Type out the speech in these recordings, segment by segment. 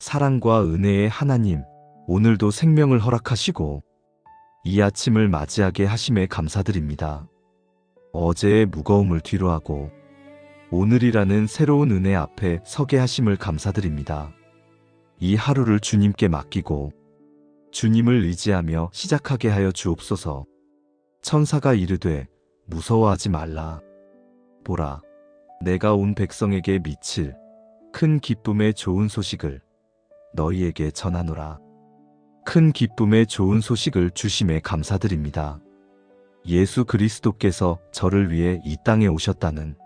사랑과 은혜의 하나님, 오늘도 생명을 허락하시고 이 아침을 맞이하게 하심에 감사드립니다. 어제의 무거움을 뒤로하고 오늘이라는 새로운 은혜 앞에 서게 하심을 감사드립니다. 이 하루를 주님께 맡기고 주님을 의지하며 시작하게 하여 주옵소서. 천사가 이르되 무서워하지 말라. 보라, 내가 온 백성에게 미칠 큰 기쁨의 좋은 소식을 너희에게 전하노라. 큰 기쁨의 좋은 소식을 주심에 감사드립니다. 예수 그리스도께서 저를 위해 이 땅에 오셨다는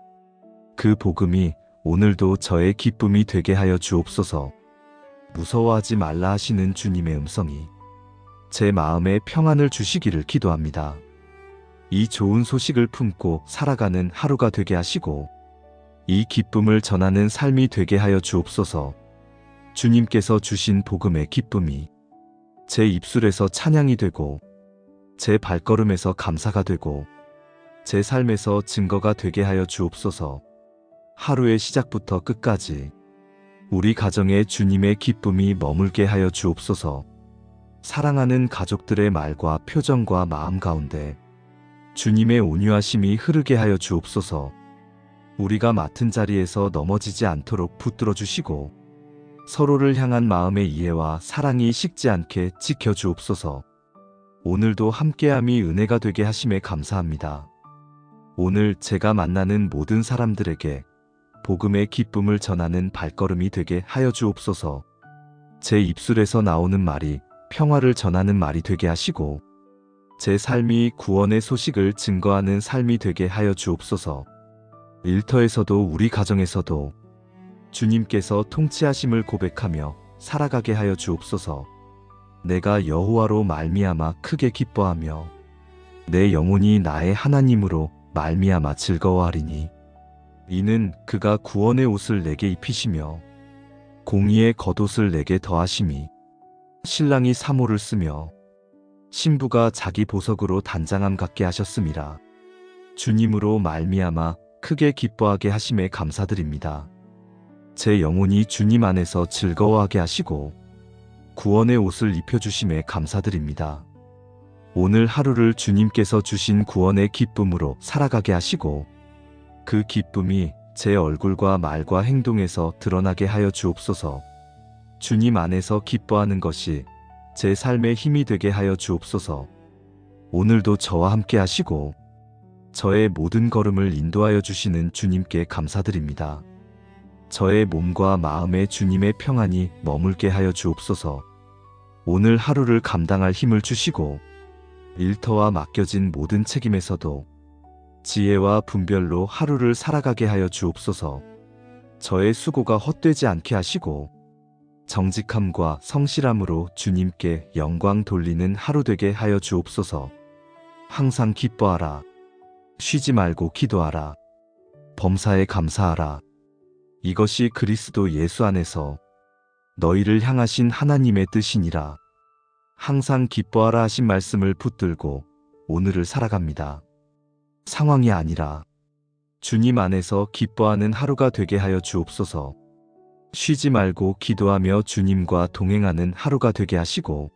그 복음이 오늘도 저의 기쁨이 되게 하여 주옵소서. 무서워하지 말라 하시는 주님의 음성이 제 마음에 평안을 주시기를 기도합니다. 이 좋은 소식을 품고 살아가는 하루가 되게 하시고 이 기쁨을 전하는 삶이 되게 하여 주옵소서. 주님께서 주신 복음의 기쁨이 제 입술에서 찬양이 되고 제 발걸음에서 감사가 되고 제 삶에서 증거가 되게 하여 주옵소서. 하루의 시작부터 끝까지 우리 가정에 주님의 기쁨이 머물게 하여 주옵소서. 사랑하는 가족들의 말과 표정과 마음 가운데 주님의 온유하심이 흐르게 하여 주옵소서. 우리가 맡은 자리에서 넘어지지 않도록 붙들어 주시고 서로를 향한 마음의 이해와 사랑이 식지 않게 지켜 주옵소서. 오늘도 함께함이 은혜가 되게 하심에 감사합니다. 오늘 제가 만나는 모든 사람들에게 복음의 기쁨을 전하는 발걸음이 되게 하여 주옵소서. 제 입술에서 나오는 말이 평화를 전하는 말이 되게 하시고 제 삶이 구원의 소식을 증거하는 삶이 되게 하여 주옵소서. 일터에서도 우리 가정에서도 주님께서 통치하심을 고백하며 살아가게 하여 주옵소서. 내가 여호와로 말미암아 크게 기뻐하며 내 영혼이 나의 하나님으로 말미암아 즐거워하리니 이는 그가 구원의 옷을 내게 입히시며 공의의 겉옷을 내게 더하심이 신랑이 사모를 쓰며 신부가 자기 보석으로 단장함 갖게 하셨음이라. 주님으로 말미암아 크게 기뻐하게 하심에 감사드립니다. 제 영혼이 주님 안에서 즐거워하게 하시고 구원의 옷을 입혀주심에 감사드립니다. 오늘 하루를 주님께서 주신 구원의 기쁨으로 살아가게 하시고 그 기쁨이 제 얼굴과 말과 행동에서 드러나게 하여 주옵소서. 주님 안에서 기뻐하는 것이 제 삶의 힘이 되게 하여 주옵소서. 오늘도 저와 함께 하시고 저의 모든 걸음을 인도하여 주시는 주님께 감사드립니다. 저의 몸과 마음에 주님의 평안이 머물게 하여 주옵소서. 오늘 하루를 감당할 힘을 주시고 일터와 맡겨진 모든 책임에서도 지혜와 분별로 하루를 살아가게 하여 주옵소서. 저의 수고가 헛되지 않게 하시고 정직함과 성실함으로 주님께 영광 돌리는 하루 되게 하여 주옵소서. 항상 기뻐하라. 쉬지 말고 기도하라. 범사에 감사하라. 이것이 그리스도 예수 안에서 너희를 향하신 하나님의 뜻이니라. 항상 기뻐하라 하신 말씀을 붙들고 오늘을 살아갑니다. 상황이 아니라 주님 안에서 기뻐하는 하루가 되게 하여 주옵소서. 쉬지 말고 기도하며 주님과 동행하는 하루가 되게 하시고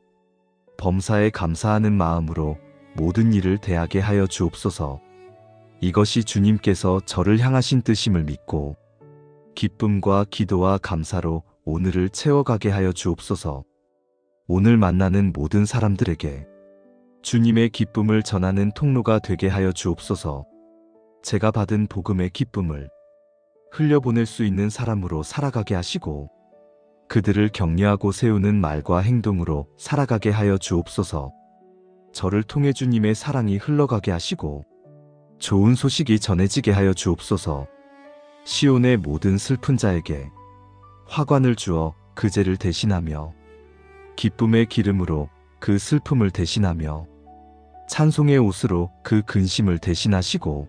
범사에 감사하는 마음으로 모든 일을 대하게 하여 주옵소서. 이것이 주님께서 저를 향하신 뜻임을 믿고 기쁨과 기도와 감사로 오늘을 채워가게 하여 주옵소서. 오늘 만나는 모든 사람들에게 주님의 기쁨을 전하는 통로가 되게 하여 주옵소서. 제가 받은 복음의 기쁨을 흘려보낼 수 있는 사람으로 살아가게 하시고 그들을 격려하고 세우는 말과 행동으로 살아가게 하여 주옵소서. 저를 통해 주님의 사랑이 흘러가게 하시고 좋은 소식이 전해지게 하여 주옵소서. 시온의 모든 슬픈 자에게 화관을 주어 그 죄를 대신하며 기쁨의 기름으로 그 슬픔을 대신하며 찬송의 옷으로 그 근심을 대신하시고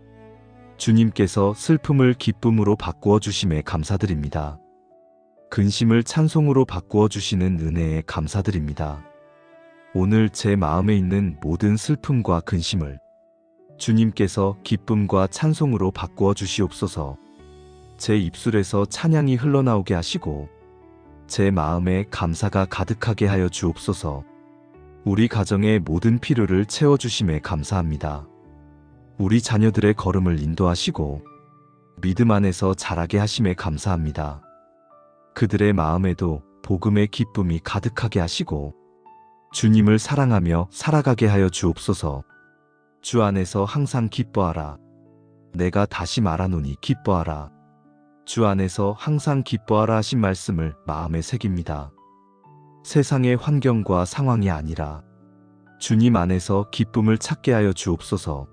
주님께서 슬픔을 기쁨으로 바꾸어 주심에 감사드립니다. 근심을 찬송으로 바꾸어 주시는 은혜에 감사드립니다. 오늘 제 마음에 있는 모든 슬픔과 근심을 주님께서 기쁨과 찬송으로 바꾸어 주시옵소서. 제 입술에서 찬양이 흘러나오게 하시고 제 마음에 감사가 가득하게 하여 주옵소서. 우리 가정의 모든 필요를 채워주심에 감사합니다. 우리 자녀들의 걸음을 인도하시고 믿음 안에서 자라게 하심에 감사합니다. 그들의 마음에도 복음의 기쁨이 가득하게 하시고 주님을 사랑하며 살아가게 하여 주옵소서. 주 안에서 항상 기뻐하라. 내가 다시 말하노니 기뻐하라. 주 안에서 항상 기뻐하라 하신 말씀을 마음에 새깁니다. 세상의 환경과 상황이 아니라 주님 안에서 기쁨을 찾게 하여 주옵소서.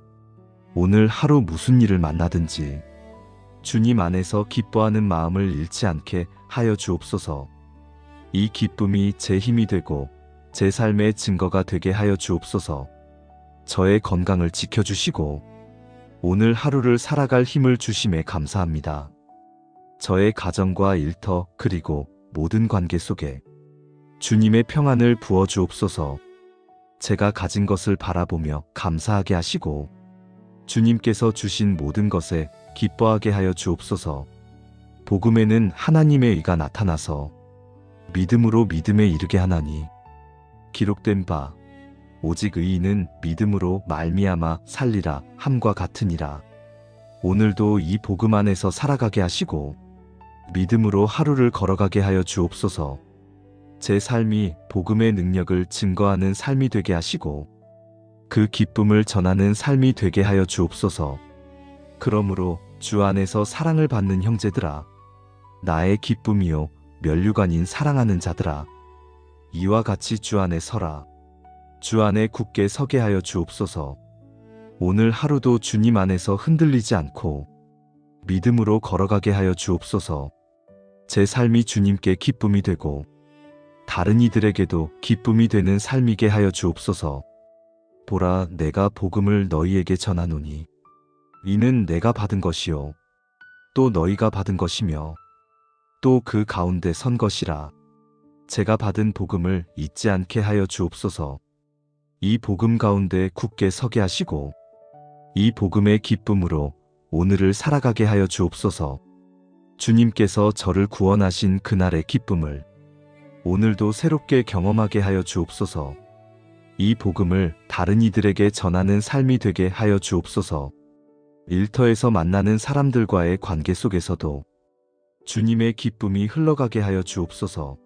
오늘 하루 무슨 일을 만나든지 주님 안에서 기뻐하는 마음을 잃지 않게 하여 주옵소서. 이 기쁨이 제 힘이 되고 제 삶의 증거가 되게 하여 주옵소서. 저의 건강을 지켜주시고 오늘 하루를 살아갈 힘을 주심에 감사합니다. 저의 가정과 일터 그리고 모든 관계 속에 주님의 평안을 부어 주옵소서. 제가 가진 것을 바라보며 감사하게 하시고 주님께서 주신 모든 것에 기뻐하게 하여 주옵소서. 복음에는 하나님의 의가 나타나서 믿음으로 믿음에 이르게 하나니 기록된 바 오직 의인은 믿음으로 말미암아 살리라 함과 같으니라. 오늘도 이 복음 안에서 살아가게 하시고 믿음으로 하루를 걸어가게 하여 주옵소서. 제 삶이 복음의 능력을 증거하는 삶이 되게 하시고 그 기쁨을 전하는 삶이 되게 하여 주옵소서. 그러므로 주 안에서 사랑을 받는 형제들아, 나의 기쁨이요 면류관인 사랑하는 자들아, 이와 같이 주 안에 서라. 주 안에 굳게 서게 하여 주옵소서. 오늘 하루도 주님 안에서 흔들리지 않고 믿음으로 걸어가게 하여 주옵소서. 제 삶이 주님께 기쁨이 되고 다른 이들에게도 기쁨이 되는 삶이게 하여 주옵소서. 보라, 내가 복음을 너희에게 전하노니 이는 내가 받은 것이요 또 너희가 받은 것이며 또 그 가운데 선 것이라. 제가 받은 복음을 잊지 않게 하여 주옵소서. 이 복음 가운데 굳게 서게 하시고 이 복음의 기쁨으로 오늘을 살아가게 하여 주옵소서. 주님께서 저를 구원하신 그날의 기쁨을 오늘도 새롭게 경험하게 하여 주옵소서. 이 복음을 다른 이들에게 전하는 삶이 되게 하여 주옵소서. 일터에서 만나는 사람들과의 관계 속에서도 주님의 기쁨이 흘러가게 하여 주옵소서.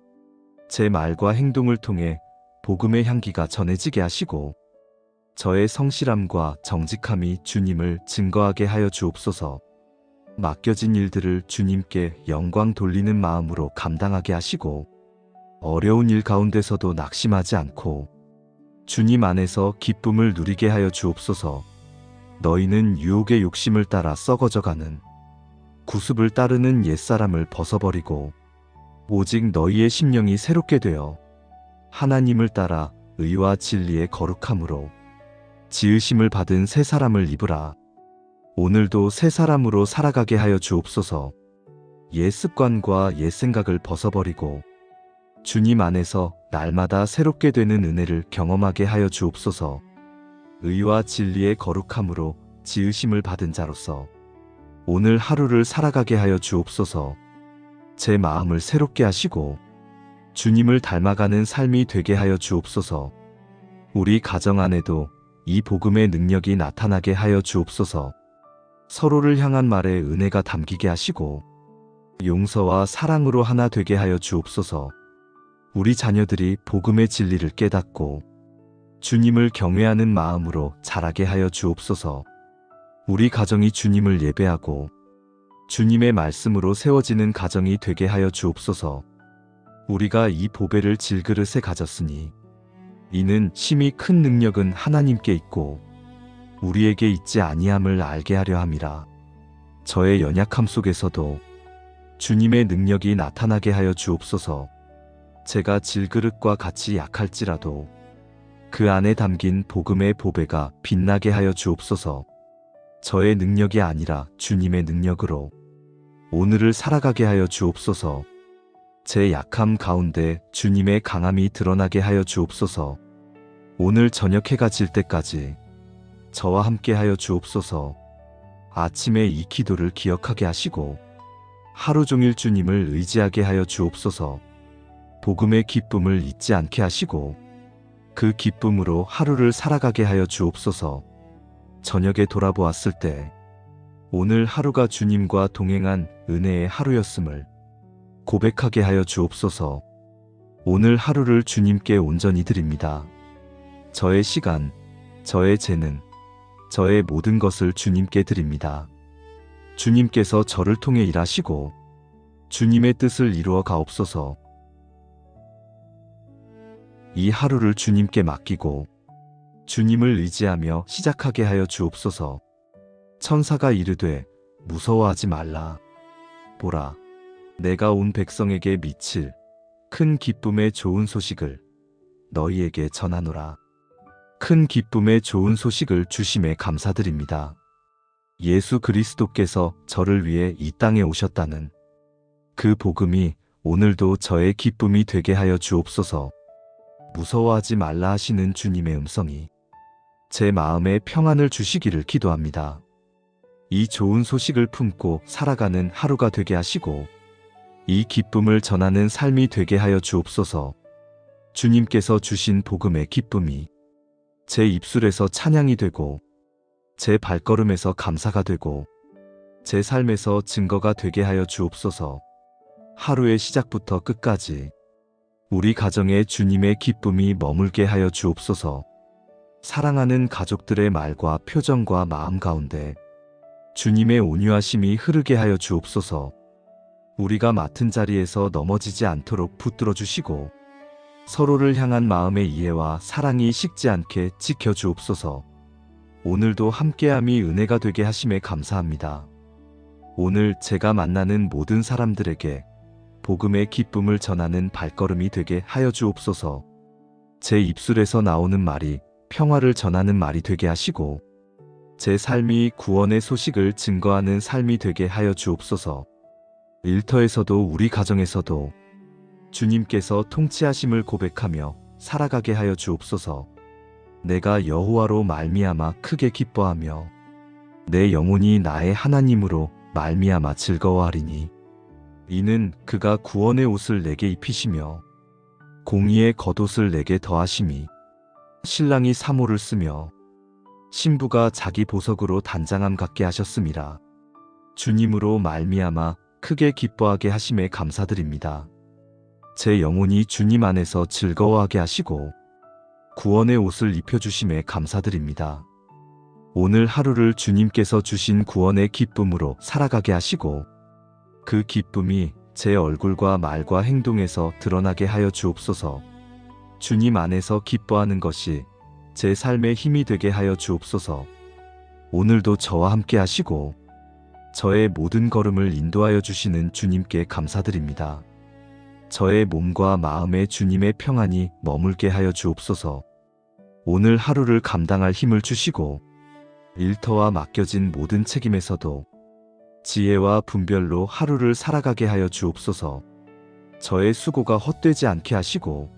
제 말과 행동을 통해 복음의 향기가 전해지게 하시고 저의 성실함과 정직함이 주님을 증거하게 하여 주옵소서. 맡겨진 일들을 주님께 영광 돌리는 마음으로 감당하게 하시고 어려운 일 가운데서도 낙심하지 않고 주님 안에서 기쁨을 누리게 하여 주옵소서. 너희는 유혹의 욕심을 따라 썩어져가는 구습을 따르는 옛사람을 벗어버리고 오직 너희의 심령이 새롭게 되어 하나님을 따라 의와 진리의 거룩함으로 지으심을 받은 새 사람을 입으라. 오늘도 새 사람으로 살아가게 하여 주옵소서. 옛 습관과 옛 생각을 벗어버리고 주님 안에서 날마다 새롭게 되는 은혜를 경험하게 하여 주옵소서. 의와 진리의 거룩함으로 지으심을 받은 자로서 오늘 하루를 살아가게 하여 주옵소서. 제 마음을 새롭게 하시고 주님을 닮아가는 삶이 되게 하여 주옵소서. 우리 가정 안에도 이 복음의 능력이 나타나게 하여 주옵소서. 서로를 향한 말에 은혜가 담기게 하시고 용서와 사랑으로 하나 되게 하여 주옵소서. 우리 자녀들이 복음의 진리를 깨닫고 주님을 경외하는 마음으로 자라게 하여 주옵소서. 우리 가정이 주님을 예배하고 주님의 말씀으로 세워지는 가정이 되게 하여 주옵소서. 우리가 이 보배를 질그릇에 가졌으니 이는 심히 큰 능력은 하나님께 있고 우리에게 있지 아니함을 알게 하려 함이라. 저의 연약함 속에서도 주님의 능력이 나타나게 하여 주옵소서. 제가 질그릇과 같이 약할지라도 그 안에 담긴 복음의 보배가 빛나게 하여 주옵소서. 저의 능력이 아니라 주님의 능력으로 오늘을 살아가게 하여 주옵소서. 제 약함 가운데 주님의 강함이 드러나게 하여 주옵소서. 오늘 저녁 해가 질 때까지 저와 함께 하여 주옵소서. 아침에 이 기도를 기억하게 하시고 하루 종일 주님을 의지하게 하여 주옵소서. 복음의 기쁨을 잊지 않게 하시고 그 기쁨으로 하루를 살아가게 하여 주옵소서. 저녁에 돌아보았을 때 오늘 하루가 주님과 동행한 은혜의 하루였음을 고백하게 하여 주옵소서. 오늘 하루를 주님께 온전히 드립니다. 저의 시간, 저의 재능, 저의 모든 것을 주님께 드립니다. 주님께서 저를 통해 일하시고 주님의 뜻을 이루어 가옵소서. 이 하루를 주님께 맡기고 주님을 의지하며 시작하게 하여 주옵소서. 천사가 이르되 무서워하지 말라. 보라, 내가 온 백성에게 미칠 큰 기쁨의 좋은 소식을 너희에게 전하노라. 큰 기쁨의 좋은 소식을 주심에 감사드립니다. 예수 그리스도께서 저를 위해 이 땅에 오셨다는 그 복음이 오늘도 저의 기쁨이 되게 하여 주옵소서. 무서워하지 말라 하시는 주님의 음성이 제 마음에 평안을 주시기를 기도합니다. 이 좋은 소식을 품고 살아가는 하루가 되게 하시고 이 기쁨을 전하는 삶이 되게 하여 주옵소서. 주님께서 주신 복음의 기쁨이 제 입술에서 찬양이 되고 제 발걸음에서 감사가 되고 제 삶에서 증거가 되게 하여 주옵소서. 하루의 시작부터 끝까지 우리 가정에 주님의 기쁨이 머물게 하여 주옵소서. 사랑하는 가족들의 말과 표정과 마음 가운데 주님의 온유하심이 흐르게 하여 주옵소서. 우리가 맡은 자리에서 넘어지지 않도록 붙들어 주시고 서로를 향한 마음의 이해와 사랑이 식지 않게 지켜 주옵소서. 오늘도 함께함이 은혜가 되게 하심에 감사합니다. 오늘 제가 만나는 모든 사람들에게 복음의 기쁨을 전하는 발걸음이 되게 하여 주옵소서. 제 입술에서 나오는 말이 평화를 전하는 말이 되게 하시고 제 삶이 구원의 소식을 증거하는 삶이 되게 하여 주옵소서. 일터에서도 우리 가정에서도 주님께서 통치하심을 고백하며 살아가게 하여 주옵소서. 내가 여호와로 말미암아 크게 기뻐하며 내 영혼이 나의 하나님으로 말미암아 즐거워하리니 이는 그가 구원의 옷을 내게 입히시며 공의의 겉옷을 내게 더하심이 신랑이 사모를 쓰며 신부가 자기 보석으로 단장함 같게 하셨음이라. 주님으로 말미암아 크게 기뻐하게 하심에 감사드립니다. 제 영혼이 주님 안에서 즐거워하게 하시고 구원의 옷을 입혀주심에 감사드립니다. 오늘 하루를 주님께서 주신 구원의 기쁨으로 살아가게 하시고 그 기쁨이 제 얼굴과 말과 행동에서 드러나게 하여 주옵소서. 주님 안에서 기뻐하는 것이 제 삶의 힘이 되게 하여 주옵소서. 오늘도 저와 함께 하시고 저의 모든 걸음을 인도하여 주시는 주님께 감사드립니다. 저의 몸과 마음에 주님의 평안이 머물게 하여 주옵소서. 오늘 하루를 감당할 힘을 주시고 일터와 맡겨진 모든 책임에서도 지혜와 분별로 하루를 살아가게 하여 주옵소서. 저의 수고가 헛되지 않게 하시고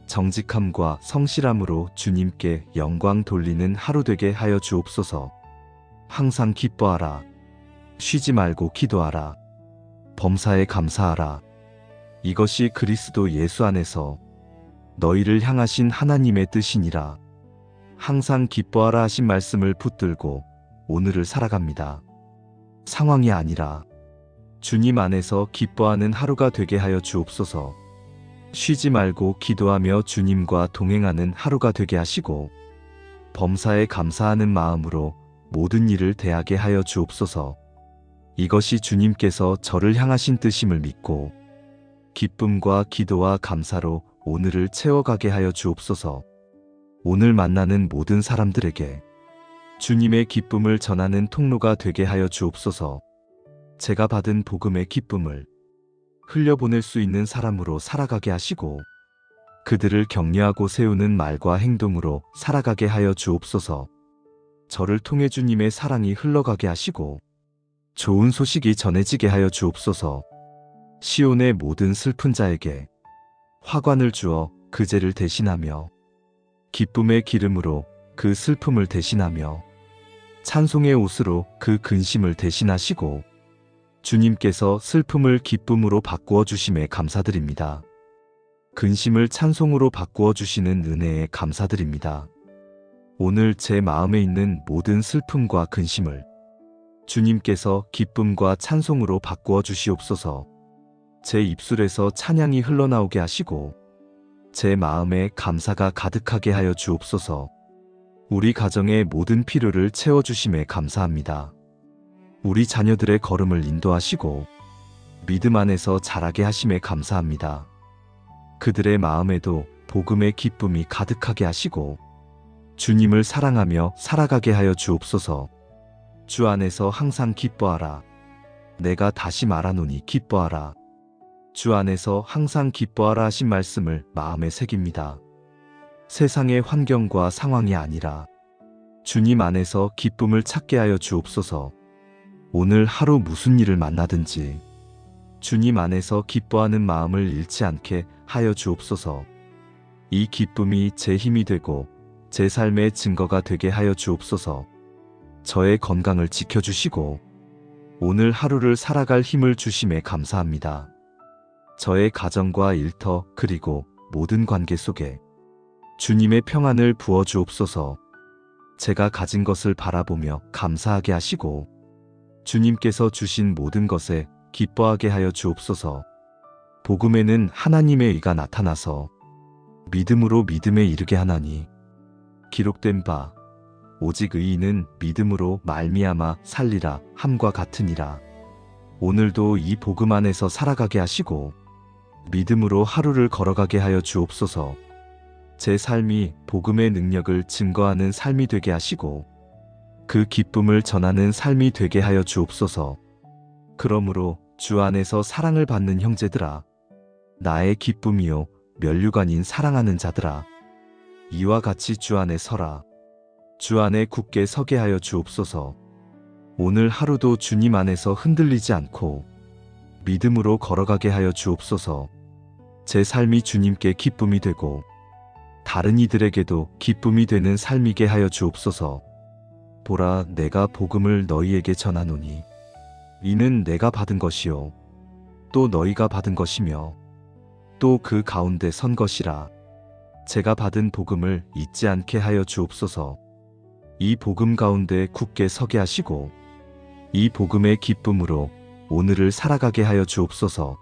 정직함과 성실함으로 주님께 영광 돌리는 하루 되게 하여 주옵소서. 항상 기뻐하라. 쉬지 말고 기도하라. 범사에 감사하라. 이것이 그리스도 예수 안에서 너희를 향하신 하나님의 뜻이니라. 항상 기뻐하라 하신 말씀을 붙들고 오늘을 살아갑니다. 상황이 아니라 주님 안에서 기뻐하는 하루가 되게 하여 주옵소서. 쉬지 말고 기도하며 주님과 동행하는 하루가 되게 하시고 범사에 감사하는 마음으로 모든 일을 대하게 하여 주옵소서. 이것이 주님께서 저를 향하신 뜻임을 믿고 기쁨과 기도와 감사로 오늘을 채워가게 하여 주옵소서. 오늘 만나는 모든 사람들에게 주님의 기쁨을 전하는 통로가 되게 하여 주옵소서. 제가 받은 복음의 기쁨을 흘려보낼 수 있는 사람으로 살아가게 하시고 그들을 격려하고 세우는 말과 행동으로 살아가게 하여 주옵소서. 저를 통해 주님의 사랑이 흘러가게 하시고 좋은 소식이 전해지게 하여 주옵소서. 시온의 모든 슬픈 자에게 화관을 주어 그 죄를 대신하며 기쁨의 기름으로 그 슬픔을 대신하며 찬송의 옷으로 그 근심을 대신하시고 주님께서 슬픔을 기쁨으로 바꾸어 주심에 감사드립니다. 근심을 찬송으로 바꾸어 주시는 은혜에 감사드립니다. 오늘 제 마음에 있는 모든 슬픔과 근심을 주님께서 기쁨과 찬송으로 바꾸어 주시옵소서. 제 입술에서 찬양이 흘러나오게 하시고 제 마음에 감사가 가득하게 하여 주옵소서. 우리 가정의 모든 필요를 채워주심에 감사합니다. 우리 자녀들의 걸음을 인도하시고 믿음 안에서 자라게 하심에 감사합니다. 그들의 마음에도 복음의 기쁨이 가득하게 하시고 주님을 사랑하며 살아가게 하여 주옵소서. 주 안에서 항상 기뻐하라. 내가 다시 말하노니 기뻐하라. 주 안에서 항상 기뻐하라 하신 말씀을 마음에 새깁니다. 세상의 환경과 상황이 아니라 주님 안에서 기쁨을 찾게 하여 주옵소서. 오늘 하루 무슨 일을 만나든지 주님 안에서 기뻐하는 마음을 잃지 않게 하여 주옵소서. 이 기쁨이 제 힘이 되고 제 삶의 증거가 되게 하여 주옵소서. 저의 건강을 지켜주시고 오늘 하루를 살아갈 힘을 주심에 감사합니다. 저의 가정과 일터 그리고 모든 관계 속에 주님의 평안을 부어 주옵소서. 제가 가진 것을 바라보며 감사하게 하시고 주님께서 주신 모든 것에 기뻐하게 하여 주옵소서. 복음에는 하나님의 의가 나타나서 믿음으로 믿음에 이르게 하나니 기록된 바 오직 의인은 믿음으로 말미암아 살리라 함과 같으니라. 오늘도 이 복음 안에서 살아가게 하시고 믿음으로 하루를 걸어가게 하여 주옵소서. 제 삶이 복음의 능력을 증거하는 삶이 되게 하시고 그 기쁨을 전하는 삶이 되게 하여 주옵소서. 그러므로 주 안에서 사랑을 받는 형제들아, 나의 기쁨이요 면류관인 사랑하는 자들아, 이와 같이 주 안에 서라. 주 안에 굳게 서게 하여 주옵소서. 오늘 하루도 주님 안에서 흔들리지 않고 믿음으로 걸어가게 하여 주옵소서. 제 삶이 주님께 기쁨이 되고 다른 이들에게도 기쁨이 되는 삶이게 하여 주옵소서. 보라, 내가 복음을 너희에게 전하노니 이는 내가 받은 것이요 또 너희가 받은 것이며 또 그 가운데 선 것이라. 제가 받은 복음을 잊지 않게 하여 주옵소서. 이 복음 가운데 굳게 서게 하시고 이 복음의 기쁨으로 오늘을 살아가게 하여 주옵소서.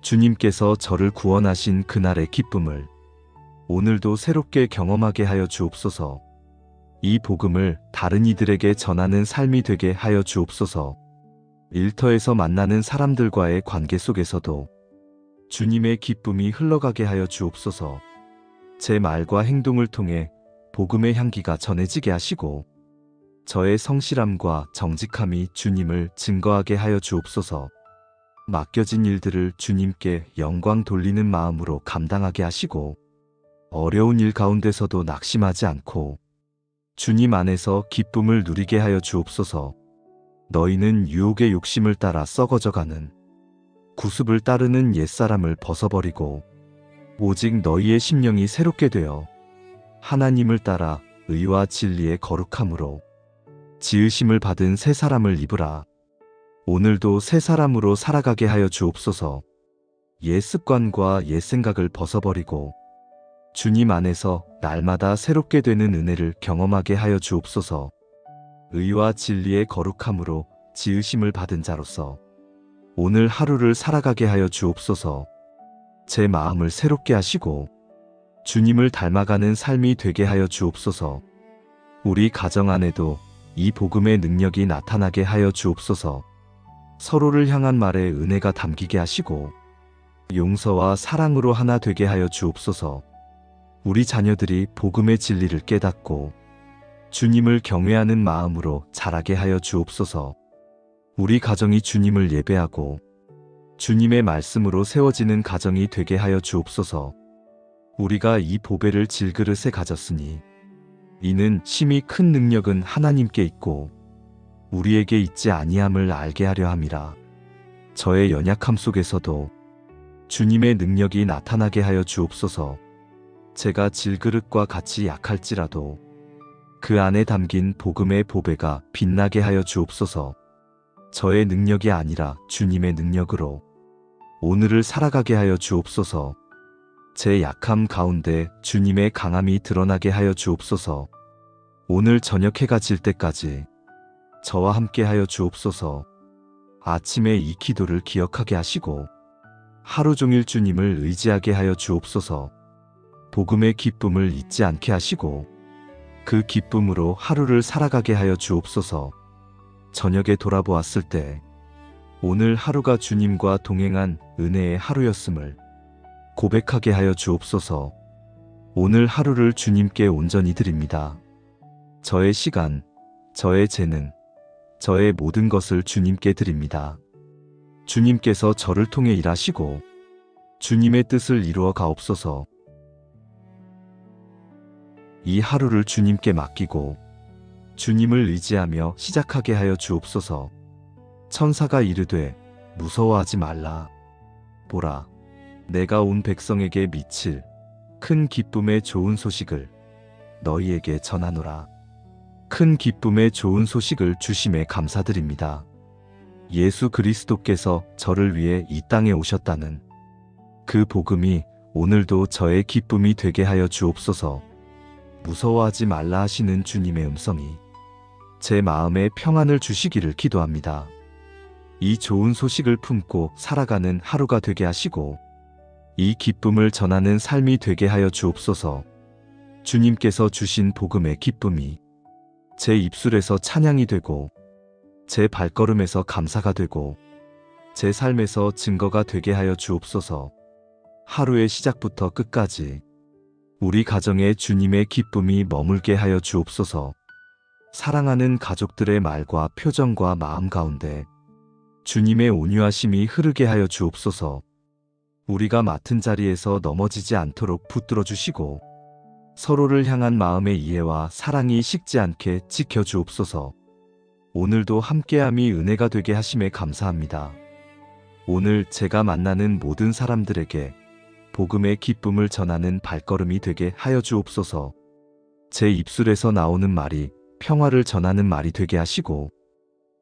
주님께서 저를 구원하신 그날의 기쁨을 오늘도 새롭게 경험하게 하여 주옵소서. 이 복음을 다른 이들에게 전하는 삶이 되게 하여 주옵소서. 일터에서 만나는 사람들과의 관계 속에서도 주님의 기쁨이 흘러가게 하여 주옵소서. 제 말과 행동을 통해 복음의 향기가 전해지게 하시고 저의 성실함과 정직함이 주님을 증거하게 하여 주옵소서. 맡겨진 일들을 주님께 영광 돌리는 마음으로 감당하게 하시고 어려운 일 가운데서도 낙심하지 않고 주님 안에서 기쁨을 누리게 하여 주옵소서. 너희는 유혹의 욕심을 따라 썩어져가는 구습을 따르는 옛사람을 벗어버리고 오직 너희의 심령이 새롭게 되어 하나님을 따라 의와 진리의 거룩함으로 지으심을 받은 새 사람을 입으라. 오늘도 새 사람으로 살아가게 하여 주옵소서. 옛 습관과 옛 생각을 벗어버리고 주님 안에서 날마다 새롭게 되는 은혜를 경험하게 하여 주옵소서. 의와 진리의 거룩함으로 지으심을 받은 자로서 오늘 하루를 살아가게 하여 주옵소서. 제 마음을 새롭게 하시고 주님을 닮아가는 삶이 되게 하여 주옵소서. 우리 가정 안에도 이 복음의 능력이 나타나게 하여 주옵소서. 서로를 향한 말에 은혜가 담기게 하시고 용서와 사랑으로 하나 되게 하여 주옵소서. 우리 자녀들이 복음의 진리를 깨닫고 주님을 경외하는 마음으로 자라게 하여 주옵소서. 우리 가정이 주님을 예배하고 주님의 말씀으로 세워지는 가정이 되게 하여 주옵소서. 우리가 이 보배를 질그릇에 가졌으니 이는 심히 큰 능력은 하나님께 있고 우리에게 있지 아니함을 알게 하려 함이라. 저의 연약함 속에서도 주님의 능력이 나타나게 하여 주옵소서. 제가 질그릇과 같이 약할지라도 그 안에 담긴 복음의 보배가 빛나게 하여 주옵소서. 저의 능력이 아니라 주님의 능력으로 오늘을 살아가게 하여 주옵소서. 제 약함 가운데 주님의 강함이 드러나게 하여 주옵소서. 오늘 저녁 해가 질 때까지 저와 함께 하여 주옵소서. 아침에 이 기도를 기억하게 하시고 하루 종일 주님을 의지하게 하여 주옵소서. 복음의 기쁨을 잊지 않게 하시고 그 기쁨으로 하루를 살아가게 하여 주옵소서. 저녁에 돌아보았을 때 오늘 하루가 주님과 동행한 은혜의 하루였음을 고백하게 하여 주옵소서. 오늘 하루를 주님께 온전히 드립니다. 저의 시간, 저의 재능, 저의 모든 것을 주님께 드립니다. 주님께서 저를 통해 일하시고 주님의 뜻을 이루어 가옵소서. 이 하루를 주님께 맡기고 주님을 의지하며 시작하게 하여 주옵소서. 천사가 이르되 무서워하지 말라. 보라, 내가 온 백성에게 미칠 큰 기쁨의 좋은 소식을 너희에게 전하노라. 큰 기쁨의 좋은 소식을 주심에 감사드립니다. 예수 그리스도께서 저를 위해 이 땅에 오셨다는 그 복음이 오늘도 저의 기쁨이 되게 하여 주옵소서. 무서워하지 말라 하시는 주님의 음성이 제 마음에 평안을 주시기를 기도합니다. 이 좋은 소식을 품고 살아가는 하루가 되게 하시고 이 기쁨을 전하는 삶이 되게 하여 주옵소서. 주님께서 주신 복음의 기쁨이 제 입술에서 찬양이 되고 제 발걸음에서 감사가 되고 제 삶에서 증거가 되게 하여 주옵소서. 하루의 시작부터 끝까지 우리 가정에 주님의 기쁨이 머물게 하여 주옵소서. 사랑하는 가족들의 말과 표정과 마음 가운데 주님의 온유하심이 흐르게 하여 주옵소서. 우리가 맡은 자리에서 넘어지지 않도록 붙들어 주시고 서로를 향한 마음의 이해와 사랑이 식지 않게 지켜 주옵소서. 오늘도 함께함이 은혜가 되게 하심에 감사합니다. 오늘 제가 만나는 모든 사람들에게 복음의 기쁨을 전하는 발걸음이 되게 하여 주옵소서. 제 입술에서 나오는 말이 평화를 전하는 말이 되게 하시고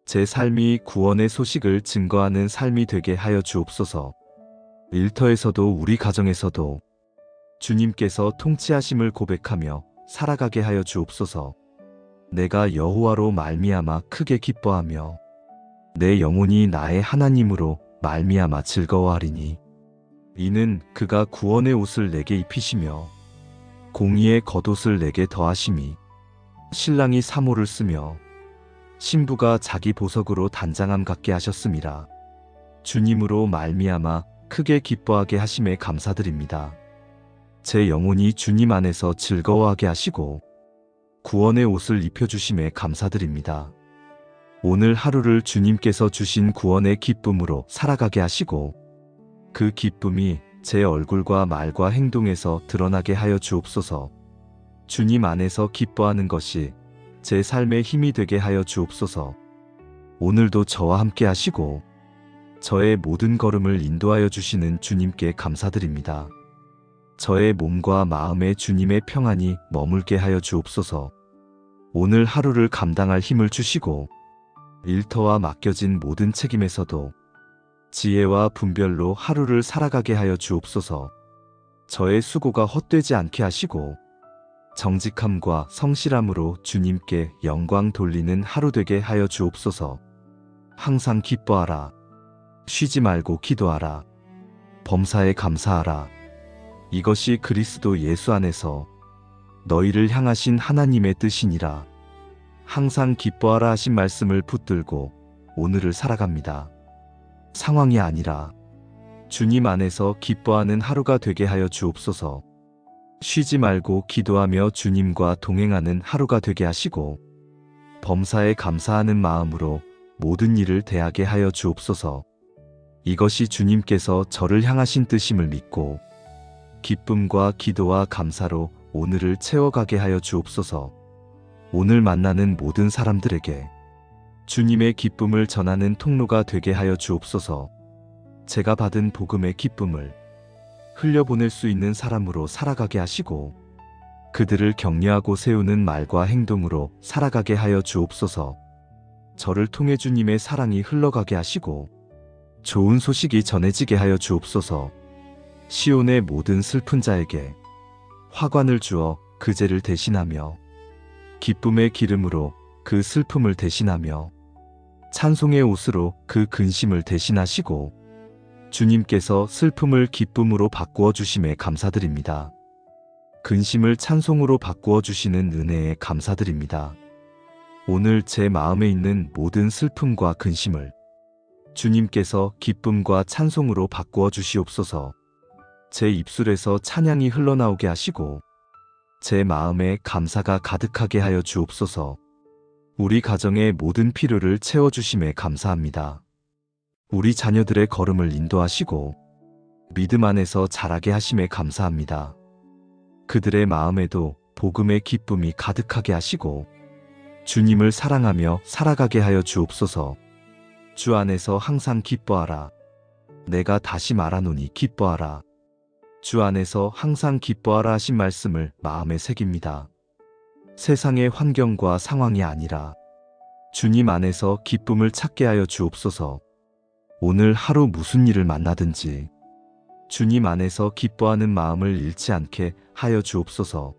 제 삶이 구원의 소식을 증거하는 삶이 되게 하여 주옵소서. 일터에서도 우리 가정에서도 주님께서 통치하심을 고백하며 살아가게 하여 주옵소서. 내가 여호와로 말미암아 크게 기뻐하며 내 영혼이 나의 하나님으로 말미암아 즐거워하리니 이는 그가 구원의 옷을 내게 입히시며 공의의 겉옷을 내게 더하심이 신랑이 사모를 쓰며 신부가 자기 보석으로 단장함 같게 하셨음이라. 주님으로 말미암아 크게 기뻐하게 하심에 감사드립니다. 제 영혼이 주님 안에서 즐거워하게 하시고 구원의 옷을 입혀주심에 감사드립니다. 오늘 하루를 주님께서 주신 구원의 기쁨으로 살아가게 하시고 그 기쁨이 제 얼굴과 말과 행동에서 드러나게 하여 주옵소서. 주님 안에서 기뻐하는 것이 제 삶의 힘이 되게 하여 주옵소서. 오늘도 저와 함께 하시고 저의 모든 걸음을 인도하여 주시는 주님께 감사드립니다. 저의 몸과 마음에 주님의 평안이 머물게 하여 주옵소서. 오늘 하루를 감당할 힘을 주시고 일터와 맡겨진 모든 책임에서도 지혜와 분별로 하루를 살아가게 하여 주옵소서. 저의 수고가 헛되지 않게 하시고 정직함과 성실함으로 주님께 영광 돌리는 하루 되게 하여 주옵소서. 항상 기뻐하라. 쉬지 말고 기도하라. 범사에 감사하라. 이것이 그리스도 예수 안에서 너희를 향하신 하나님의 뜻이니라. 항상 기뻐하라 하신 말씀을 붙들고 오늘을 살아갑니다. 상황이 아니라 주님 안에서 기뻐하는 하루가 되게 하여 주옵소서. 쉬지 말고 기도하며 주님과 동행하는 하루가 되게 하시고 범사에 감사하는 마음으로 모든 일을 대하게 하여 주옵소서. 이것이 주님께서 저를 향하신 뜻임을 믿고 기쁨과 기도와 감사로 오늘을 채워가게 하여 주옵소서. 오늘 만나는 모든 사람들에게 주님의 기쁨을 전하는 통로가 되게 하여 주옵소서. 제가 받은 복음의 기쁨을 흘려보낼 수 있는 사람으로 살아가게 하시고 그들을 격려하고 세우는 말과 행동으로 살아가게 하여 주옵소서. 저를 통해 주님의 사랑이 흘러가게 하시고 좋은 소식이 전해지게 하여 주옵소서. 시온의 모든 슬픈 자에게 화관을 주어 그 죄를 대신하며 기쁨의 기름으로 그 슬픔을 대신하며 찬송의 옷으로 그 근심을 대신하시고 주님께서 슬픔을 기쁨으로 바꾸어 주심에 감사드립니다. 근심을 찬송으로 바꾸어 주시는 은혜에 감사드립니다. 오늘 제 마음에 있는 모든 슬픔과 근심을 주님께서 기쁨과 찬송으로 바꾸어 주시옵소서. 제 입술에서 찬양이 흘러나오게 하시고 제 마음에 감사가 가득하게 하여 주옵소서. 우리 가정의 모든 필요를 채워주심에 감사합니다. 우리 자녀들의 걸음을 인도하시고 믿음 안에서 자라게 하심에 감사합니다. 그들의 마음에도 복음의 기쁨이 가득하게 하시고 주님을 사랑하며 살아가게 하여 주옵소서. 주 안에서 항상 기뻐하라. 내가 다시 말하노니 기뻐하라. 주 안에서 항상 기뻐하라 하신 말씀을 마음에 새깁니다. 세상의 환경과 상황이 아니라 주님 안에서 기쁨을 찾게 하여 주옵소서. 오늘 하루 무슨 일을 만나든지 주님 안에서 기뻐하는 마음을 잃지 않게 하여 주옵소서.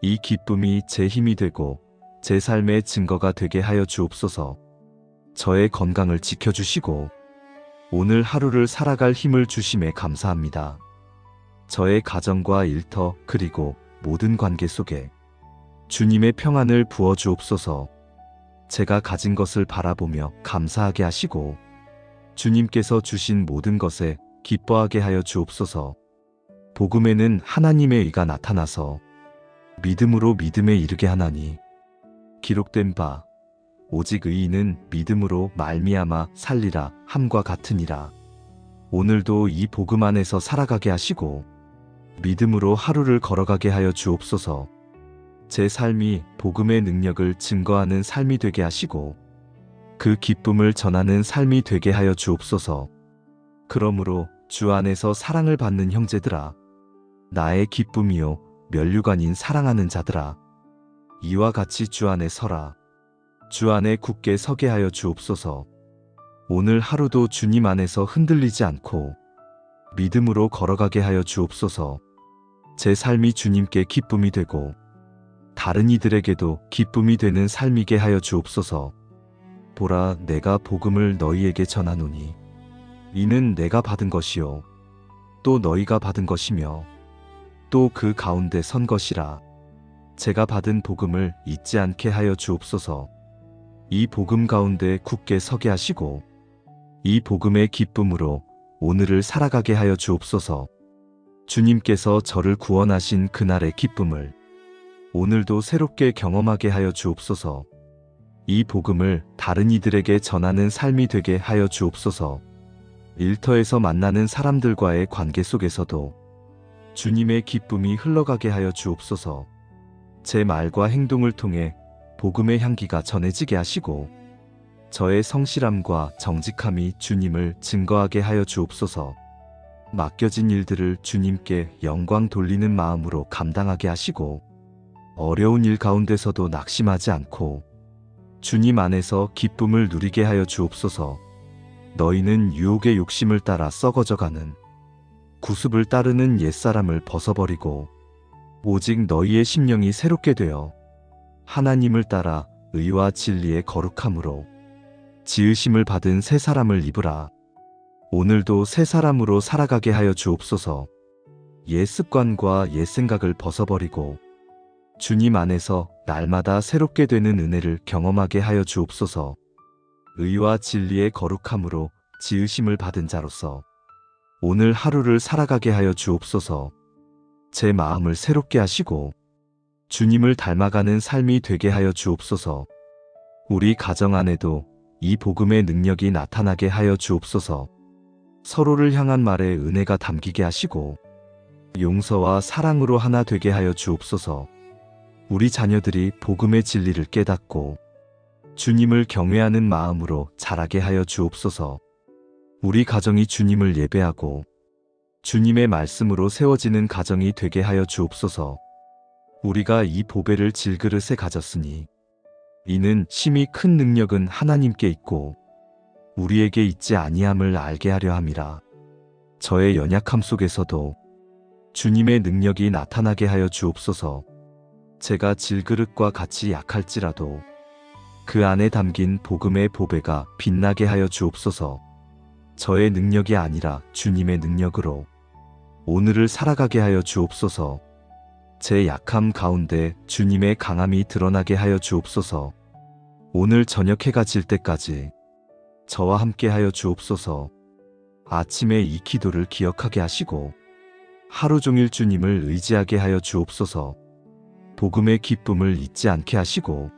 이 기쁨이 제 힘이 되고 제 삶의 증거가 되게 하여 주옵소서. 저의 건강을 지켜주시고 오늘 하루를 살아갈 힘을 주심에 감사합니다. 저의 가정과 일터 그리고 모든 관계 속에 주님의 평안을 부어 주옵소서. 제가 가진 것을 바라보며 감사하게 하시고 주님께서 주신 모든 것에 기뻐하게 하여 주옵소서. 복음에는 하나님의 의가 나타나서 믿음으로 믿음에 이르게 하나니 기록된 바 오직 의인은 믿음으로 말미암아 살리라 함과 같으니라. 오늘도 이 복음 안에서 살아가게 하시고 믿음으로 하루를 걸어가게 하여 주옵소서. 제 삶이 복음의 능력을 증거하는 삶이 되게 하시고 그 기쁨을 전하는 삶이 되게 하여 주옵소서. 그러므로 주 안에서 사랑을 받는 형제들아, 나의 기쁨이요 면류관인 사랑하는 자들아, 이와 같이 주 안에 서라. 주 안에 굳게 서게 하여 주옵소서. 오늘 하루도 주님 안에서 흔들리지 않고 믿음으로 걸어가게 하여 주옵소서. 제 삶이 주님께 기쁨이 되고 다른 이들에게도 기쁨이 되는 삶이게 하여 주옵소서. 보라, 내가 복음을 너희에게 전하노니 이는 내가 받은 것이요 또 너희가 받은 것이며 또 그 가운데 선 것이라. 제가 받은 복음을 잊지 않게 하여 주옵소서. 이 복음 가운데 굳게 서게 하시고 이 복음의 기쁨으로 오늘을 살아가게 하여 주옵소서. 주님께서 저를 구원하신 그날의 기쁨을 오늘도 새롭게 경험하게 하여 주옵소서. 이 복음을 다른 이들에게 전하는 삶이 되게 하여 주옵소서. 일터에서 만나는 사람들과의 관계 속에서도 주님의 기쁨이 흘러가게 하여 주옵소서. 제 말과 행동을 통해 복음의 향기가 전해지게 하시고 저의 성실함과 정직함이 주님을 증거하게 하여 주옵소서. 맡겨진 일들을 주님께 영광 돌리는 마음으로 감당하게 하시고 어려운 일 가운데서도 낙심하지 않고 주님 안에서 기쁨을 누리게 하여 주옵소서. 너희는 유혹의 욕심을 따라 썩어져가는 구습을 따르는 옛사람을 벗어버리고 오직 너희의 심령이 새롭게 되어 하나님을 따라 의와 진리의 거룩함으로 지으심을 받은 새 사람을 입으라. 오늘도 새 사람으로 살아가게 하여 주옵소서. 옛 습관과 옛 생각을 벗어버리고 주님 안에서 날마다 새롭게 되는 은혜를 경험하게 하여 주옵소서. 의와 진리의 거룩함으로 지으심을 받은 자로서 오늘 하루를 살아가게 하여 주옵소서. 제 마음을 새롭게 하시고 주님을 닮아가는 삶이 되게 하여 주옵소서. 우리 가정 안에도 이 복음의 능력이 나타나게 하여 주옵소서. 서로를 향한 말에 은혜가 담기게 하시고 용서와 사랑으로 하나 되게 하여 주옵소서. 우리 자녀들이 복음의 진리를 깨닫고 주님을 경외하는 마음으로 자라게 하여 주옵소서. 우리 가정이 주님을 예배하고 주님의 말씀으로 세워지는 가정이 되게 하여 주옵소서. 우리가 이 보배를 질그릇에 가졌으니 이는 심히 큰 능력은 하나님께 있고 우리에게 있지 아니함을 알게 하려 함이라. 저의 연약함 속에서도 주님의 능력이 나타나게 하여 주옵소서. 제가 질그릇과 같이 약할지라도 그 안에 담긴 복음의 보배가 빛나게 하여 주옵소서. 저의 능력이 아니라 주님의 능력으로 오늘을 살아가게 하여 주옵소서. 제 약함 가운데 주님의 강함이 드러나게 하여 주옵소서. 오늘 저녁 해가 질 때까지 저와 함께 하여 주옵소서. 아침에 이 기도를 기억하게 하시고 하루 종일 주님을 의지하게 하여 주옵소서. 복음의 기쁨을 잊지 않게 하시고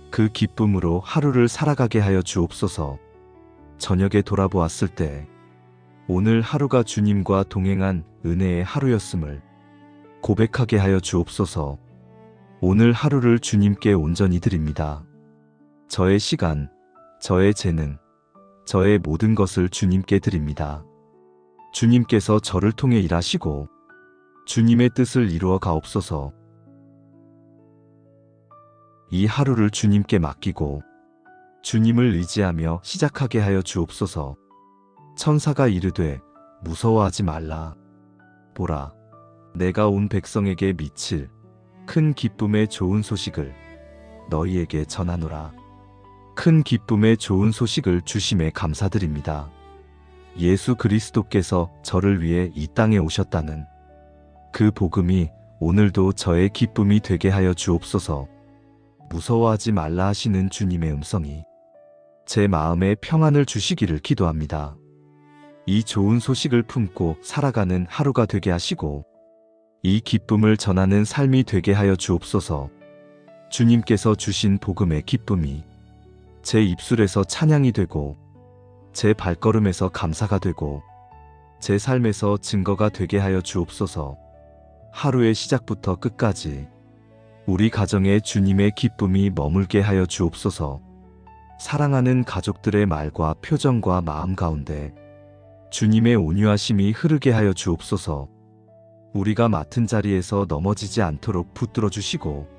그 기쁨으로 하루를 살아가게 하여 주옵소서. 저녁에 돌아보았을 때 오늘 하루가 주님과 동행한 은혜의 하루였음을 고백하게 하여 주옵소서. 오늘 하루를 주님께 온전히 드립니다. 저의 시간, 저의 재능, 저의 모든 것을 주님께 드립니다. 주님께서 저를 통해 일하시고 주님의 뜻을 이루어 가옵소서. 이 하루를 주님께 맡기고 주님을 의지하며 시작하게 하여 주옵소서. 천사가 이르되 무서워하지 말라. 보라, 내가 온 백성에게 미칠 큰 기쁨의 좋은 소식을 너희에게 전하노라. 큰 기쁨의 좋은 소식을 주심에 감사드립니다. 예수 그리스도께서 저를 위해 이 땅에 오셨다는 그 복음이 오늘도 저의 기쁨이 되게 하여 주옵소서. 무서워하지 말라 하시는 주님의 음성이 제 마음에 평안을 주시기를 기도합니다. 이 좋은 소식을 품고 살아가는 하루가 되게 하시고 이 기쁨을 전하는 삶이 되게 하여 주옵소서. 주님께서 주신 복음의 기쁨이 제 입술에서 찬양이 되고 제 발걸음에서 감사가 되고 제 삶에서 증거가 되게 하여 주옵소서. 하루의 시작부터 끝까지 우리 가정에 주님의 기쁨이 머물게 하여 주옵소서. 사랑하는 가족들의 말과 표정과 마음 가운데 주님의 온유하심이 흐르게 하여 주옵소서. 우리가 맡은 자리에서 넘어지지 않도록 붙들어 주시고